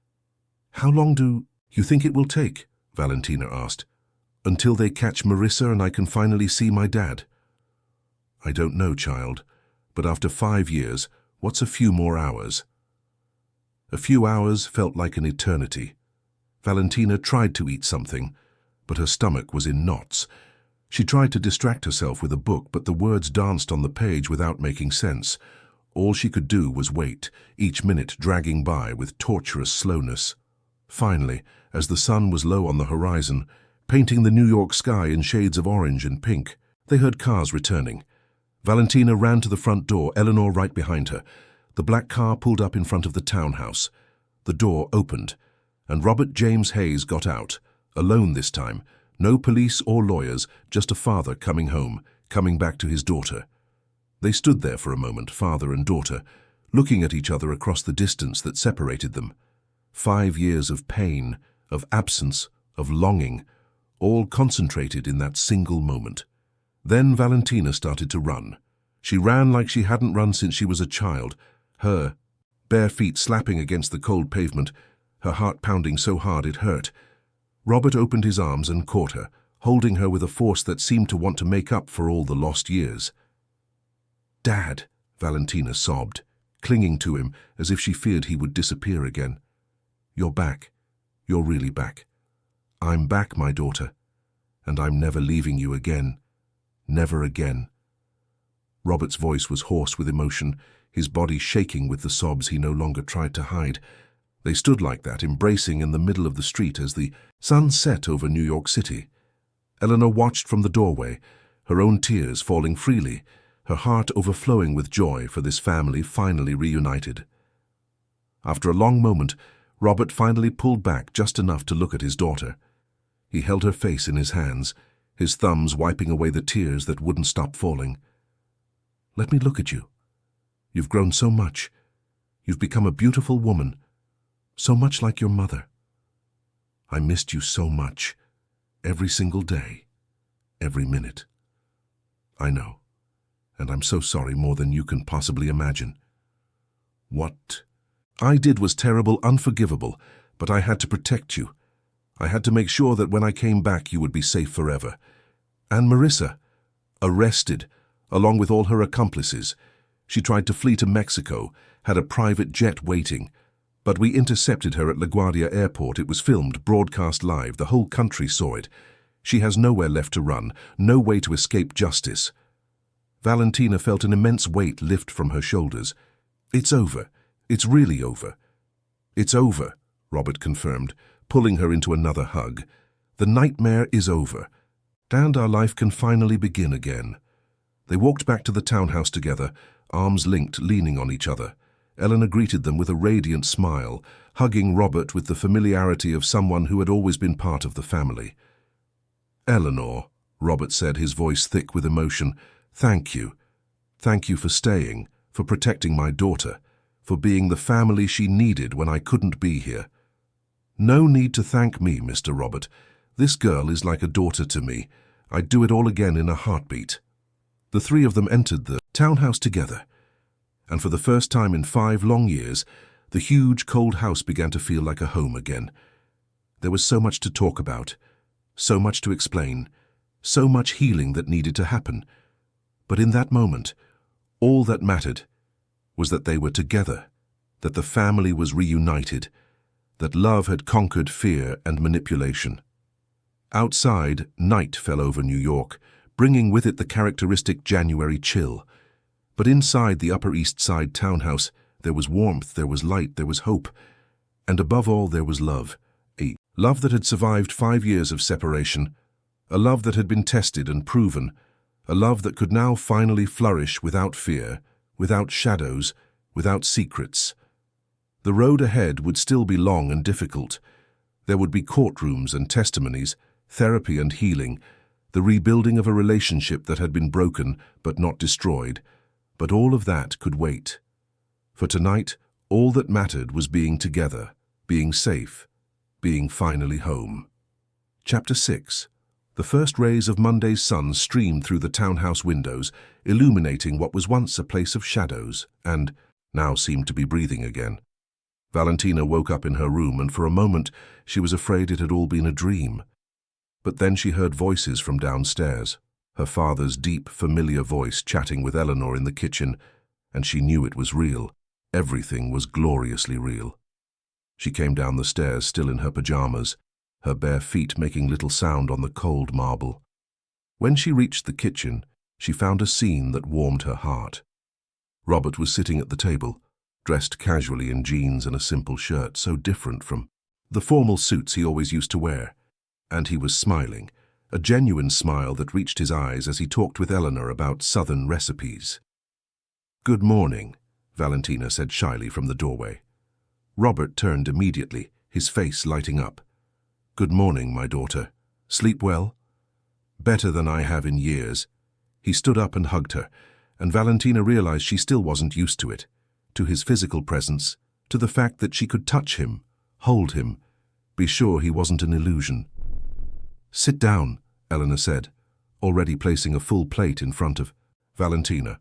[SPEAKER 2] "How long do you think it will take?" Valentina asked. "Until they catch Marissa and I can finally see my dad." I don't know, child, but after 5 years, what's a few more hours? A few hours felt like an eternity. Valentina tried to eat something, but her stomach was in knots. She tried to distract herself with a book, but the words danced on the page without making sense. All she could do was wait, each minute dragging by with torturous slowness. Finally, as the sun was low on the horizon, painting the New York sky in shades of orange and pink, they heard cars returning. Valentina ran to the front door, Eleanor right behind her. The black car pulled up in front of the townhouse. The door opened, and Robert James Hayes got out, alone this time. No police or lawyers, just a father coming home, coming back to his daughter. They stood there for a moment, father and daughter, looking at each other across the distance that separated them. 5 years of pain, of absence, of longing, all concentrated in that single moment. Then Valentina started to run. She ran like she hadn't run since she was a child, her bare feet slapping against the cold pavement, her heart pounding so hard it hurt. Robert opened his arms and caught her, holding her with a force that seemed to want to make up for all the lost years. "Dad," Valentina sobbed, clinging to him as if she feared he would disappear again. "You're back. You're really back. I'm back, my daughter, and I'm never leaving you again. Never again." Robert's voice was hoarse with emotion, his body shaking with the sobs he no longer tried to hide. They stood like that, embracing in the middle of the street as the sun set over New York City. Eleanor watched from the doorway, her own tears falling freely, her heart overflowing with joy for this family finally reunited. After a long moment, Robert finally pulled back just enough to look at his daughter. He held her face in his hands, his thumbs wiping away the tears that wouldn't stop falling. "Let me look at you. You've grown so much. You've become a beautiful woman, so much like your mother. I missed you so much, every single day, every minute. I know, and I'm so sorry, more than you can possibly imagine. What I did was terrible, unforgivable, but I had to protect you. I had to make sure that when I came back you would be safe forever. And Marissa, arrested, along with all her accomplices. She tried to flee to Mexico, had a private jet waiting, but we intercepted her at LaGuardia Airport. It was filmed, broadcast live. The whole country saw it. She has nowhere left to run, no way to escape justice." Valentina felt an immense weight lift from her shoulders. "It's over. It's really over." "It's over," Robert confirmed, pulling her into another hug. "The nightmare is over, and our life can finally begin again." They walked back to the townhouse together, arms linked, leaning on each other. Eleanor greeted them with a radiant smile, hugging Robert with the familiarity of someone who had always been part of the family. "Eleanor," Robert said, his voice thick with emotion, "thank you. Thank you for staying, for protecting my daughter, for being the family she needed when I couldn't be here." "No need to thank me, Mr. Robert. This girl is like a daughter to me. I'd do it all again in a heartbeat." The three of them entered the townhouse together, and for the first time in 5 long years, the huge, cold house began to feel like a home again. There was so much to talk about, so much to explain, so much healing that needed to happen. But in that moment, all that mattered was that they were together, that the family was reunited, that love had conquered fear and manipulation. Outside, night fell over New York, bringing with it the characteristic January chill. But inside the Upper East Side townhouse, there was warmth, there was light, there was hope. And above all, there was love. A love that had survived 5 years of separation, a love that had been tested and proven, a love that could now finally flourish without fear, without shadows, without secrets. The road ahead would still be long and difficult. There would be courtrooms and testimonies, therapy and healing, the rebuilding of a relationship that had been broken but not destroyed. But all of that could wait. For tonight, all that mattered was being together, being safe, being finally home. Chapter 6. The first rays of Monday's sun streamed through the townhouse windows, illuminating what was once a place of shadows, and now seemed to be breathing again. Valentina woke up in her room, and for a moment she was afraid it had all been a dream. But then she heard voices from downstairs. her father's deep, familiar voice chatting with Eleanor in the kitchen, and she knew it was real. Everything was gloriously real. She came down the stairs still in her pajamas, her bare feet making little sound on the cold marble. When she reached the kitchen, she found a scene that warmed her heart. Robert was sitting at the table, dressed casually in jeans and a simple shirt, so different from the formal suits he always used to wear. And he was smiling, a genuine smile that reached his eyes as he talked with Eleanor about Southern recipes. "Good morning," Valentina said shyly from the doorway. Robert turned immediately, his face lighting up. "Good morning, my daughter. Sleep well?" "Better than I have in years." He stood up and hugged her, and Valentina realized she still wasn't used to it, to his physical presence, to the fact that she could touch him, hold him, be sure he wasn't an illusion. "Sit down," Eleanor said, already placing a full plate in front of Valentina.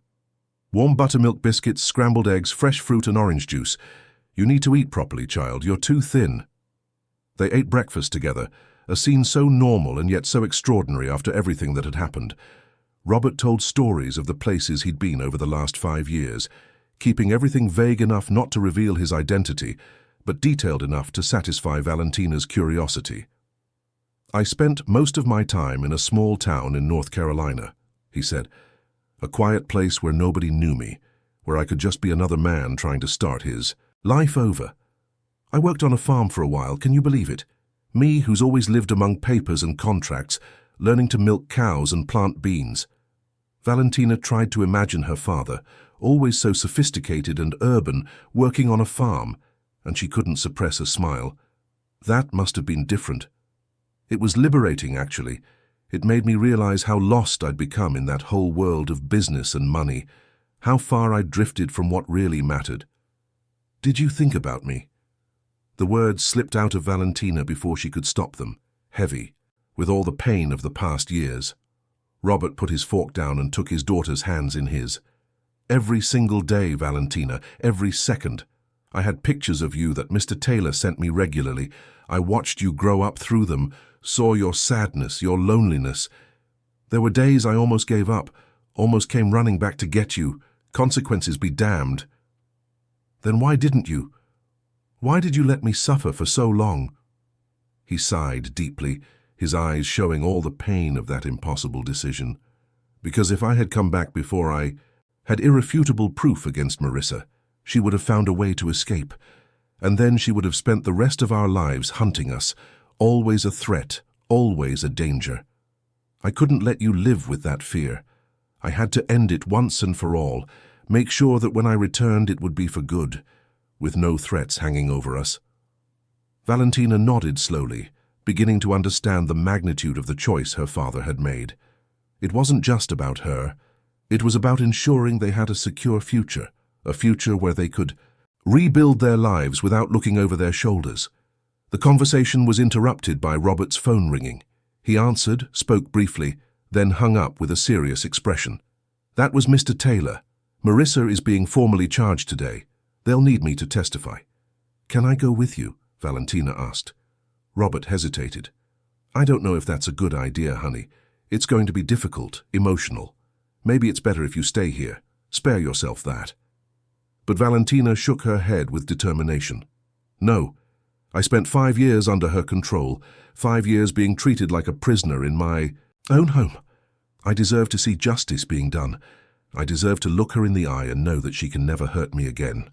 [SPEAKER 2] "Warm buttermilk biscuits, scrambled eggs, fresh fruit and orange juice. You need to eat properly, child. You're too thin." They ate breakfast together, a scene so normal and yet so extraordinary after everything that had happened. Robert told stories of the places he'd been over the last 5 years, keeping everything vague enough not to reveal his identity, but detailed enough to satisfy Valentina's curiosity. "I spent most of my time in a small town in North Carolina," he said. "A quiet place where nobody knew me, where I could just be another man trying to start his life over. I worked on a farm for a while, can you believe it? Me, who's always lived among papers and contracts, learning to milk cows and plant beans." Valentina tried to imagine her father, always so sophisticated and urban, working on a farm, and she couldn't suppress a smile. That must have been different. It was liberating, actually. It made me realize how lost I'd become in that whole world of business and money, how far I'd drifted from what really mattered. "Did you think about me?" The words slipped out of Valentina before she could stop them, heavy, with all the pain of the past years. Robert put his fork down and took his daughter's hands in his. "Every single day, Valentina, every second. I had pictures of you that Mr. Taylor sent me regularly. I watched you grow up through them, saw your sadness, your loneliness. There were days I almost gave up, almost came running back to get you. Consequences be damned." "Then why didn't you? Why did you let me suffer for so long?" He sighed deeply, his eyes showing all the pain of that impossible decision. "Because if I had come back before I had irrefutable proof against Marissa, she would have found a way to escape, and then she would have spent the rest of our lives hunting us, always a threat, always a danger. I couldn't let you live with that fear. I had to end it once and for all, make sure that when I returned it would be for good, with no threats hanging over us." Valentina nodded slowly, beginning to understand the magnitude of the choice her father had made. It wasn't just about her. It was about ensuring they had a secure future, a future where they could rebuild their lives without looking over their shoulders. The conversation was interrupted by Robert's phone ringing. He answered, spoke briefly, then hung up with a serious expression. "That was Mr. Taylor. Marissa is being formally charged today. They'll need me to testify." "Can I go with you?" Valentina asked. Robert hesitated. "I don't know if that's a good idea, honey. It's going to be difficult, emotional. Maybe it's better if you stay here. Spare yourself that." But Valentina shook her head with determination. "No. I spent 5 years under her control, 5 years being treated like a prisoner in my own home. I deserve to see justice being done. I deserve to look her in the eye and know that she can never hurt me again."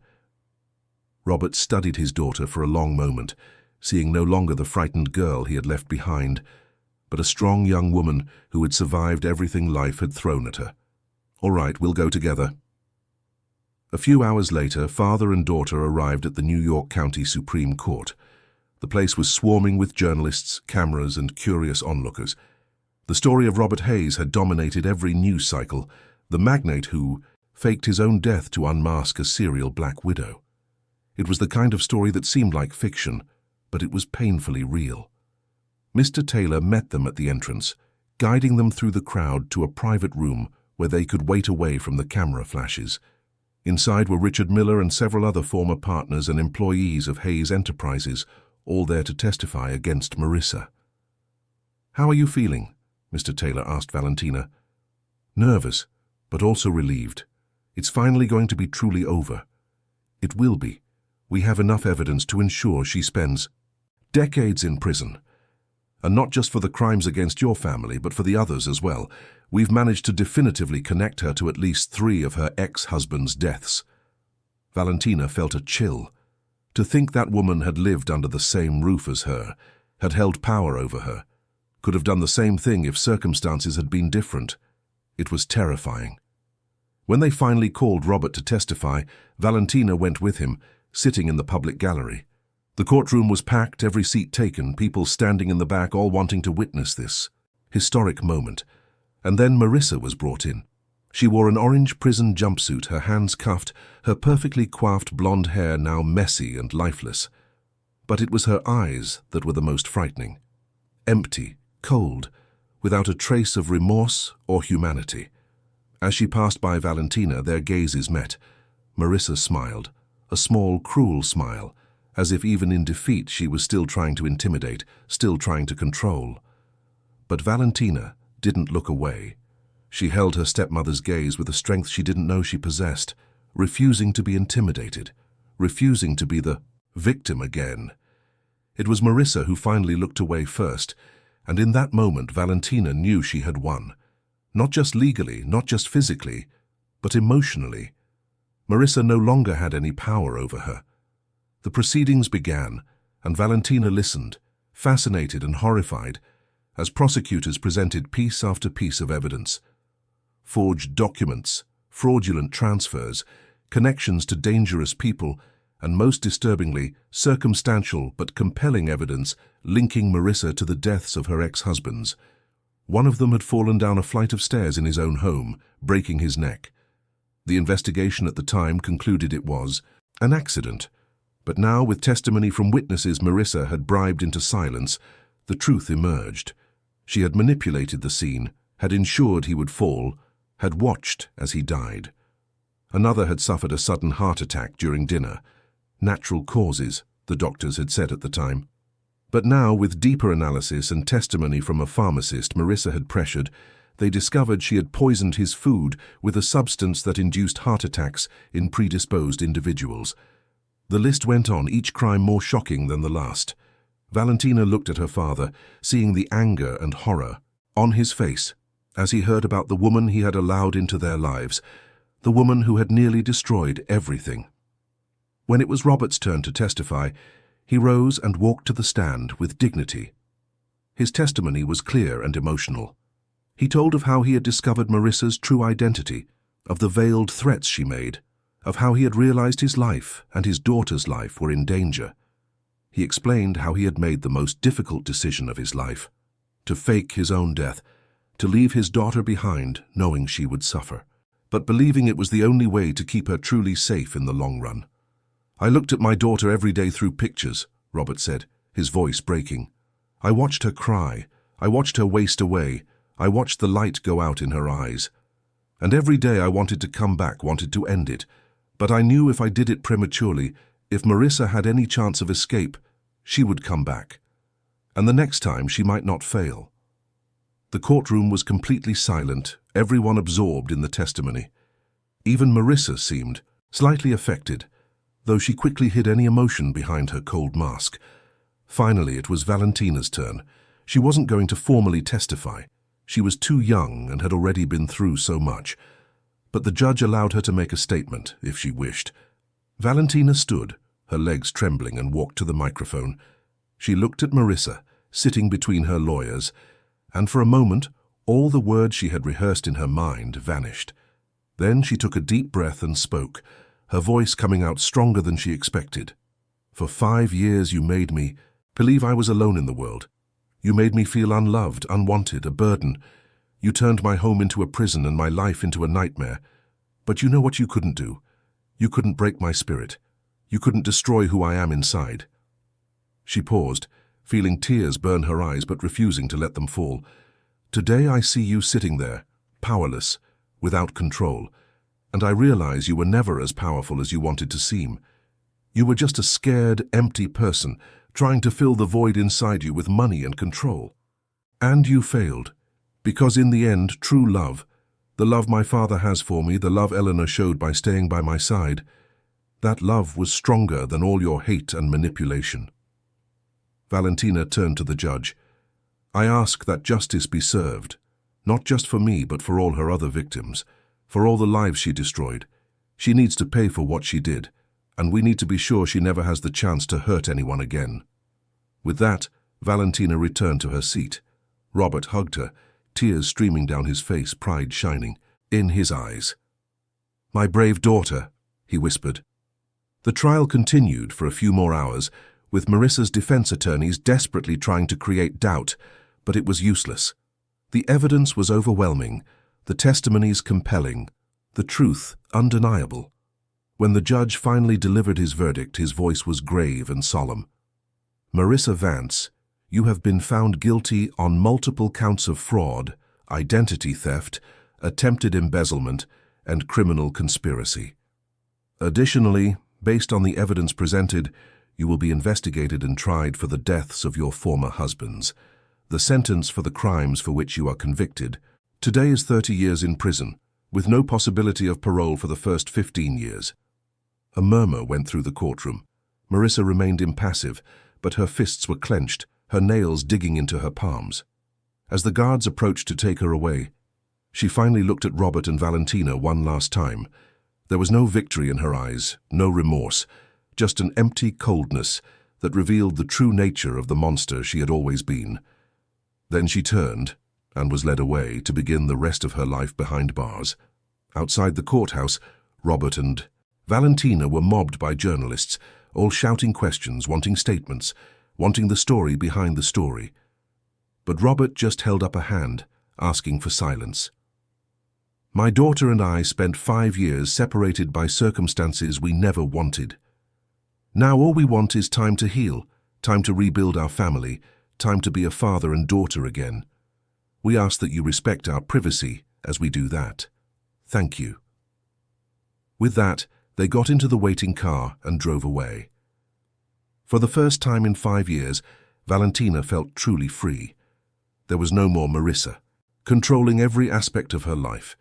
[SPEAKER 2] Robert studied his daughter for a long moment, seeing no longer the frightened girl he had left behind, but a strong young woman who had survived everything life had thrown at her. "All right, we'll go together." A few hours later, father and daughter arrived at the New York County Supreme Court. The place was swarming with journalists, cameras, and curious onlookers. The story of Robert Hayes had dominated every news cycle, the magnate who faked his own death to unmask a serial black widow. It was the kind of story that seemed like fiction, but it was painfully real. Mr. Taylor met them at the entrance, guiding them through the crowd to a private room where they could wait away from the camera flashes. Inside were Richard Miller and several other former partners and employees of Hayes Enterprises, all there to testify against Marissa. "How are you feeling?" Mr. Taylor asked Valentina. Nervous, but also relieved. It's finally going to be truly over. It will be. We have enough evidence to ensure she spends decades in prison. And not just for the crimes against your family, but for the others as well. We've managed to definitively connect her to at least 3 of her ex-husband's deaths. Valentina felt a chill. To think that woman had lived under the same roof as her, had held power over her, could have done the same thing if circumstances had been different. It was terrifying. When they finally called Robert to testify, Valentina went with him, sitting in the public gallery. The courtroom was packed, every seat taken, people standing in the back all wanting to witness this historic moment. And then Marissa was brought in. She wore an orange prison jumpsuit, her hands cuffed, her perfectly coiffed blonde hair now messy and lifeless. But it was her eyes that were the most frightening. Empty, cold, without a trace of remorse or humanity. As she passed by Valentina, their gazes met. Marissa smiled, a small, cruel smile, as if even in defeat she was still trying to intimidate, still trying to control. But Valentina didn't look away. She held her stepmother's gaze with a strength she didn't know she possessed, refusing to be intimidated, refusing to be the victim again. It was Marissa who finally looked away first, and in that moment Valentina knew she had won. Not just legally, not just physically, but emotionally. Marissa no longer had any power over her. The proceedings began, and Valentina listened, fascinated and horrified, as prosecutors presented piece after piece of evidence. Forged documents, fraudulent transfers, connections to dangerous people, and most disturbingly, circumstantial but compelling evidence linking Marissa to the deaths of her ex-husbands. One of them had fallen down a flight of stairs in his own home, breaking his neck. The investigation at the time concluded it was an accident. But now, with testimony from witnesses Marissa had bribed into silence, the truth emerged. She had manipulated the scene, had ensured he would fall, had watched as he died. Another had suffered a sudden heart attack during dinner. Natural causes, the doctors had said at the time. But now, with deeper analysis and testimony from a pharmacist Marissa had pressured, they discovered she had poisoned his food with a substance that induced heart attacks in predisposed individuals. The list went on, each crime more shocking than the last. Valentina looked at her father, seeing the anger and horror on his face as he heard about the woman he had allowed into their lives, the woman who had nearly destroyed everything. When it was Robert's turn to testify, he rose and walked to the stand with dignity. His testimony was clear and emotional. He told of how he had discovered Marissa's true identity, of the veiled threats she made, of how he had realized his life and his daughter's life were in danger. He explained how he had made the most difficult decision of his life, to fake his own death, to leave his daughter behind knowing she would suffer, but believing it was the only way to keep her truly safe in the long run. "I looked at my daughter every day through pictures," Robert said, his voice breaking. "I watched her cry. I watched her waste away. I watched the light go out in her eyes. And every day I wanted to come back, wanted to end it. But I knew if I did it prematurely, if Marissa had any chance of escape, she would come back. And the next time she might not fail." The courtroom was completely silent, everyone absorbed in the testimony. Even Marissa seemed slightly affected, though she quickly hid any emotion behind her cold mask. Finally, it was Valentina's turn. She wasn't going to formally testify. She was too young and had already been through so much. But the judge allowed her to make a statement, if she wished. Valentina stood, her legs trembling, and walked to the microphone. She looked at Marissa, sitting between her lawyers, and for a moment, all the words she had rehearsed in her mind vanished. Then she took a deep breath and spoke, her voice coming out stronger than she expected. "For 5 years you made me believe I was alone in the world. You made me feel unloved, unwanted, a burden. You turned my home into a prison and my life into a nightmare. But you know what you couldn't do? You couldn't break my spirit. You couldn't destroy who I am inside." She paused, feeling tears burn her eyes but refusing to let them fall. "Today I see you sitting there, powerless, without control, and I realize you were never as powerful as you wanted to seem. You were just a scared, empty person, trying to fill the void inside you with money and control. And you failed, because in the end, true love, The love my father has for me, the love Eleanor showed by staying by my side, that love was stronger than all your hate and manipulation." Valentina turned to the judge. "I ask that justice be served, not just for me, but for all her other victims, for all the lives she destroyed. She needs to pay for what she did, and we need to be sure she never has the chance to hurt anyone again." With that, Valentina returned to her seat. Robert hugged her, tears streaming down his face, pride shining in his eyes. "My brave daughter," he whispered. The trial continued for a few more hours, with Marissa's defense attorneys desperately trying to create doubt, but it was useless. The evidence was overwhelming, the testimonies compelling, the truth undeniable. When the judge finally delivered his verdict, his voice was grave and solemn. "Marissa Vance, you have been found guilty on multiple counts of fraud, identity theft, attempted embezzlement, and criminal conspiracy. Additionally, based on the evidence presented, you will be investigated and tried for the deaths of your former husbands. The sentence for the crimes for which you are convicted today is 30 years in prison, with no possibility of parole for the first 15 years. A murmur went through the courtroom. Marissa remained impassive, but her fists were clenched, her nails digging into her palms. As the guards approached to take her away, she finally looked at Robert and Valentina one last time. There was no victory in her eyes, no remorse, just an empty coldness that revealed the true nature of the monster she had always been. Then she turned and was led away to begin the rest of her life behind bars. Outside the courthouse, Robert and Valentina were mobbed by journalists, all shouting questions, wanting statements, wanting the story behind the story. But Robert just held up a hand, asking for silence. "My daughter and I spent 5 years separated by circumstances we never wanted. Now all we want is time to heal, time to rebuild our family, time to be a father and daughter again. We ask that you respect our privacy as we do that. Thank you." With that, they got into the waiting car and drove away. For the first time in 5 years, Valentina felt truly free. There was no more Marissa, controlling every aspect of her life.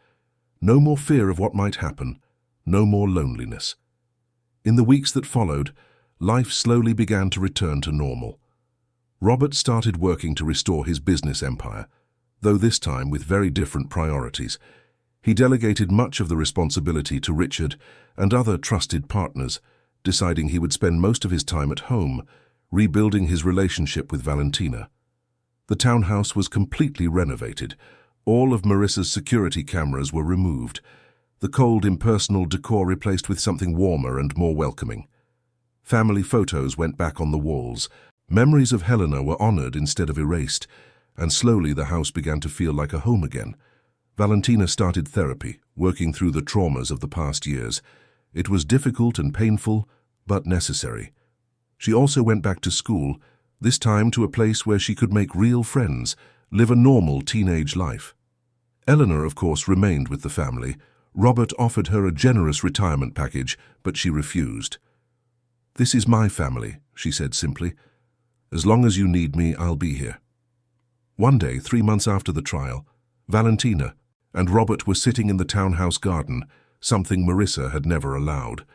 [SPEAKER 2] No more fear of what might happen, no more loneliness. In the weeks that followed, life slowly began to return to normal. Robert started working to restore his business empire, though this time with very different priorities. He delegated much of the responsibility to Richard and other trusted partners, deciding he would spend most of his time at home, rebuilding his relationship with Valentina. The townhouse was completely renovated. All of Marissa's security cameras were removed, the cold, impersonal decor replaced with something warmer and more welcoming. Family photos went back on the walls. Memories of Helena were honored instead of erased, and slowly the house began to feel like a home again. Valentina started therapy, working through the traumas of the past years. It was difficult and painful, but necessary. She also went back to school, this time to a place where she could make real friends, live a normal teenage life. Eleanor, of course, remained with the family. Robert offered her a generous retirement package, but she refused. "This is my family," she said simply. "As long as you need me, I'll be here." One day, 3 months after the trial, Valentina and Robert were sitting in the townhouse garden, something Marissa had never allowed.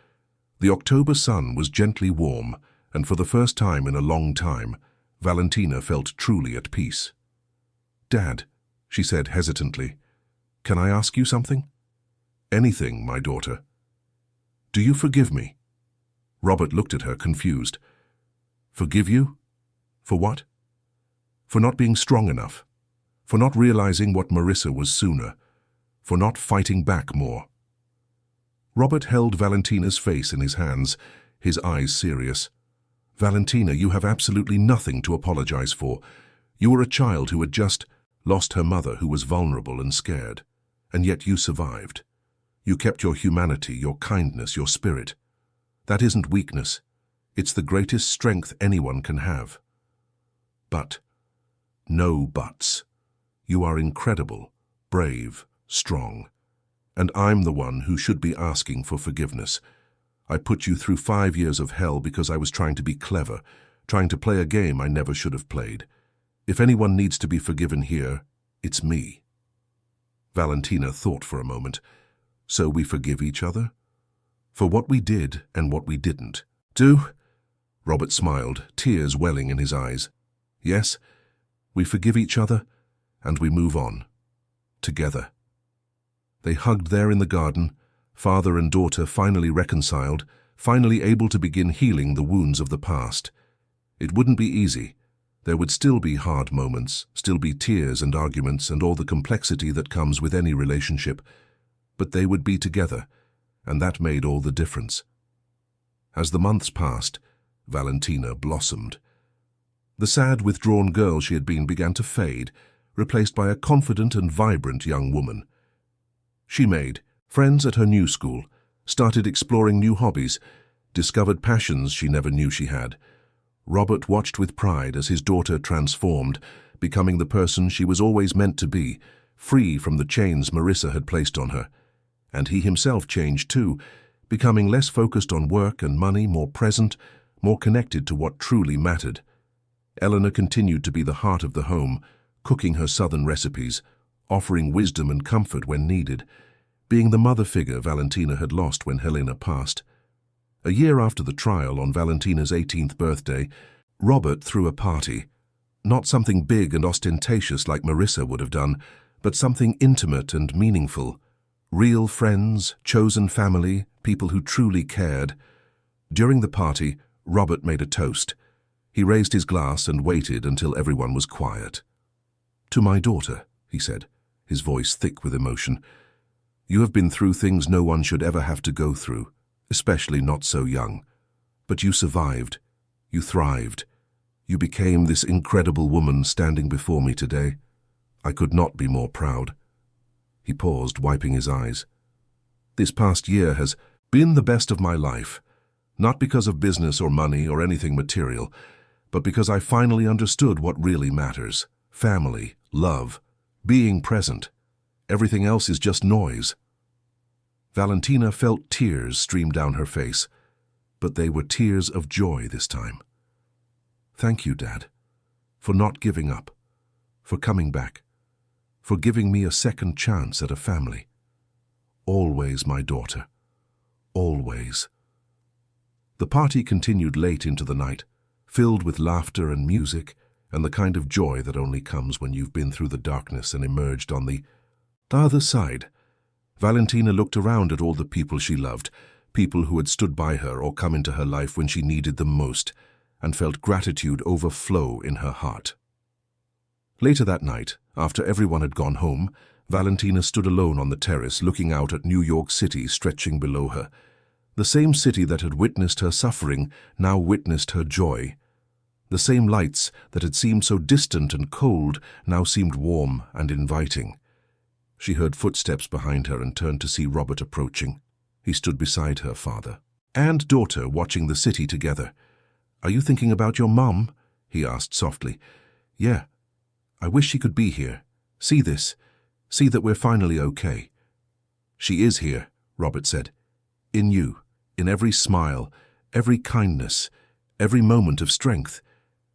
[SPEAKER 2] The October sun was gently warm, and for the first time in a long time, Valentina felt truly at peace. "Dad," she said hesitantly, "can I ask you something?" "Anything, my daughter." "Do you forgive me?" Robert looked at her, confused. "Forgive you? For what?" "For not being strong enough. For not realizing what Marissa was sooner. For not fighting back more." Robert held Valentina's face in his hands, his eyes serious. "Valentina, you have absolutely nothing to apologize for. You were a child who had just lost her mother, who was vulnerable and scared. And yet you survived. You kept your humanity, your kindness, your spirit. That isn't weakness. It's the greatest strength anyone can have. But, no buts. You are incredible, brave, strong. And I'm the one who should be asking for forgiveness. I put you through 5 years of hell because I was trying to be clever, trying to play a game I never should have played. If anyone needs to be forgiven here, it's me." Valentina thought for a moment. So we forgive each other? For what we did and what we didn't. Do? Robert smiled, tears welling in his eyes. Yes, we forgive each other and we move on. Together. They hugged there in the garden, father and daughter finally reconciled, finally able to begin healing the wounds of the past. It wouldn't be easy. There would still be hard moments, still be tears and arguments and all the complexity that comes with any relationship. But they would be together, and that made all the difference. As the months passed, Valentina blossomed. The sad, withdrawn girl she had been began to fade, replaced by a confident and vibrant young woman. She made friends at her new school, started exploring new hobbies, discovered passions she never knew she had. Robert watched with pride as his daughter transformed, becoming the person she was always meant to be, free from the chains Marissa had placed on her. And he himself changed too, becoming less focused on work and money, more present, more connected to what truly mattered. Eleanor continued to be the heart of the home, cooking her southern recipes, offering wisdom and comfort when needed, being the mother figure Valentina had lost when Helena passed. A year after the trial, on Valentina's 18th birthday, Robert threw a party. Not something big and ostentatious like Marissa would have done, but something intimate and meaningful. Real friends, chosen family, people who truly cared. During the party, Robert made a toast. He raised his glass and waited until everyone was quiet. "To my daughter," he said, his voice thick with emotion. "You have been through things no one should ever have to go through, especially not so young. But you survived. You thrived. You became this incredible woman standing before me today. I could not be more proud." He paused, wiping his eyes. "This past year has been the best of my life, not because of business or money or anything material, but because I finally understood what really matters. Family, love, being present. Everything else is just noise." Valentina felt tears stream down her face, but they were tears of joy this time. "Thank you, Dad, for not giving up, for coming back, for giving me a second chance at a family. Always, my daughter. Always." The party continued late into the night, filled with laughter and music and the kind of joy that only comes when you've been through the darkness and emerged on the other side. Valentina looked around at all the people she loved, people who had stood by her or come into her life when she needed them most, and felt gratitude overflow in her heart. Later that night, after everyone had gone home, Valentina stood alone on the terrace looking out at New York City stretching below her. The same city that had witnessed her suffering now witnessed her joy. The same lights that had seemed so distant and cold now seemed warm and inviting. She heard footsteps behind her and turned to see Robert approaching. He stood beside her father and daughter, watching the city together. "Are you thinking about your mom?" he asked softly. "Yeah. I wish she could be here. See this. See that we're finally okay." "She is here," Robert said. "In you, in every smile, every kindness, every moment of strength.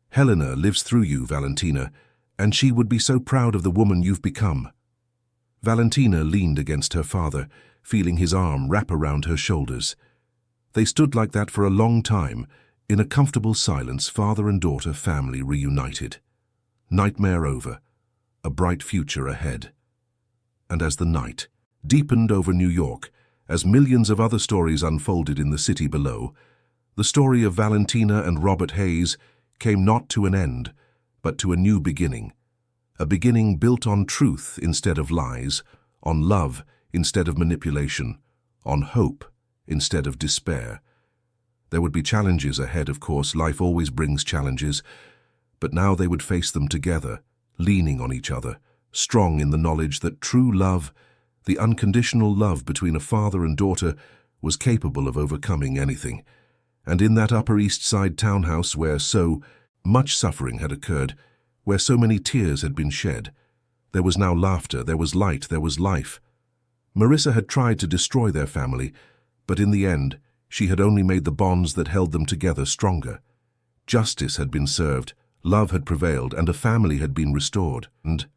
[SPEAKER 2] Helena lives through you, Valentina, and she would be so proud of the woman you've become." Valentina leaned against her father, feeling his arm wrap around her shoulders. They stood like that for a long time, in a comfortable silence, father and daughter family reunited. Nightmare over, a bright future ahead. And as the night deepened over New York, as millions of other stories unfolded in the city below, the story of Valentina and Robert Hayes came not to an end, but to a new beginning. A beginning built on truth instead of lies, on love instead of manipulation, on hope instead of despair. There would be challenges ahead, of course. Life always brings challenges. But now they would face them together, leaning on each other, strong in the knowledge that true love, the unconditional love between a father and daughter, was capable of overcoming anything. And in that Upper East Side townhouse where so much suffering had occurred, where so many tears had been shed, there was now laughter, there was light, there was life. Marissa had tried to destroy their family, but in the end, she had only made the bonds that held them together stronger. Justice had been served, love had prevailed, and a family had been restored. And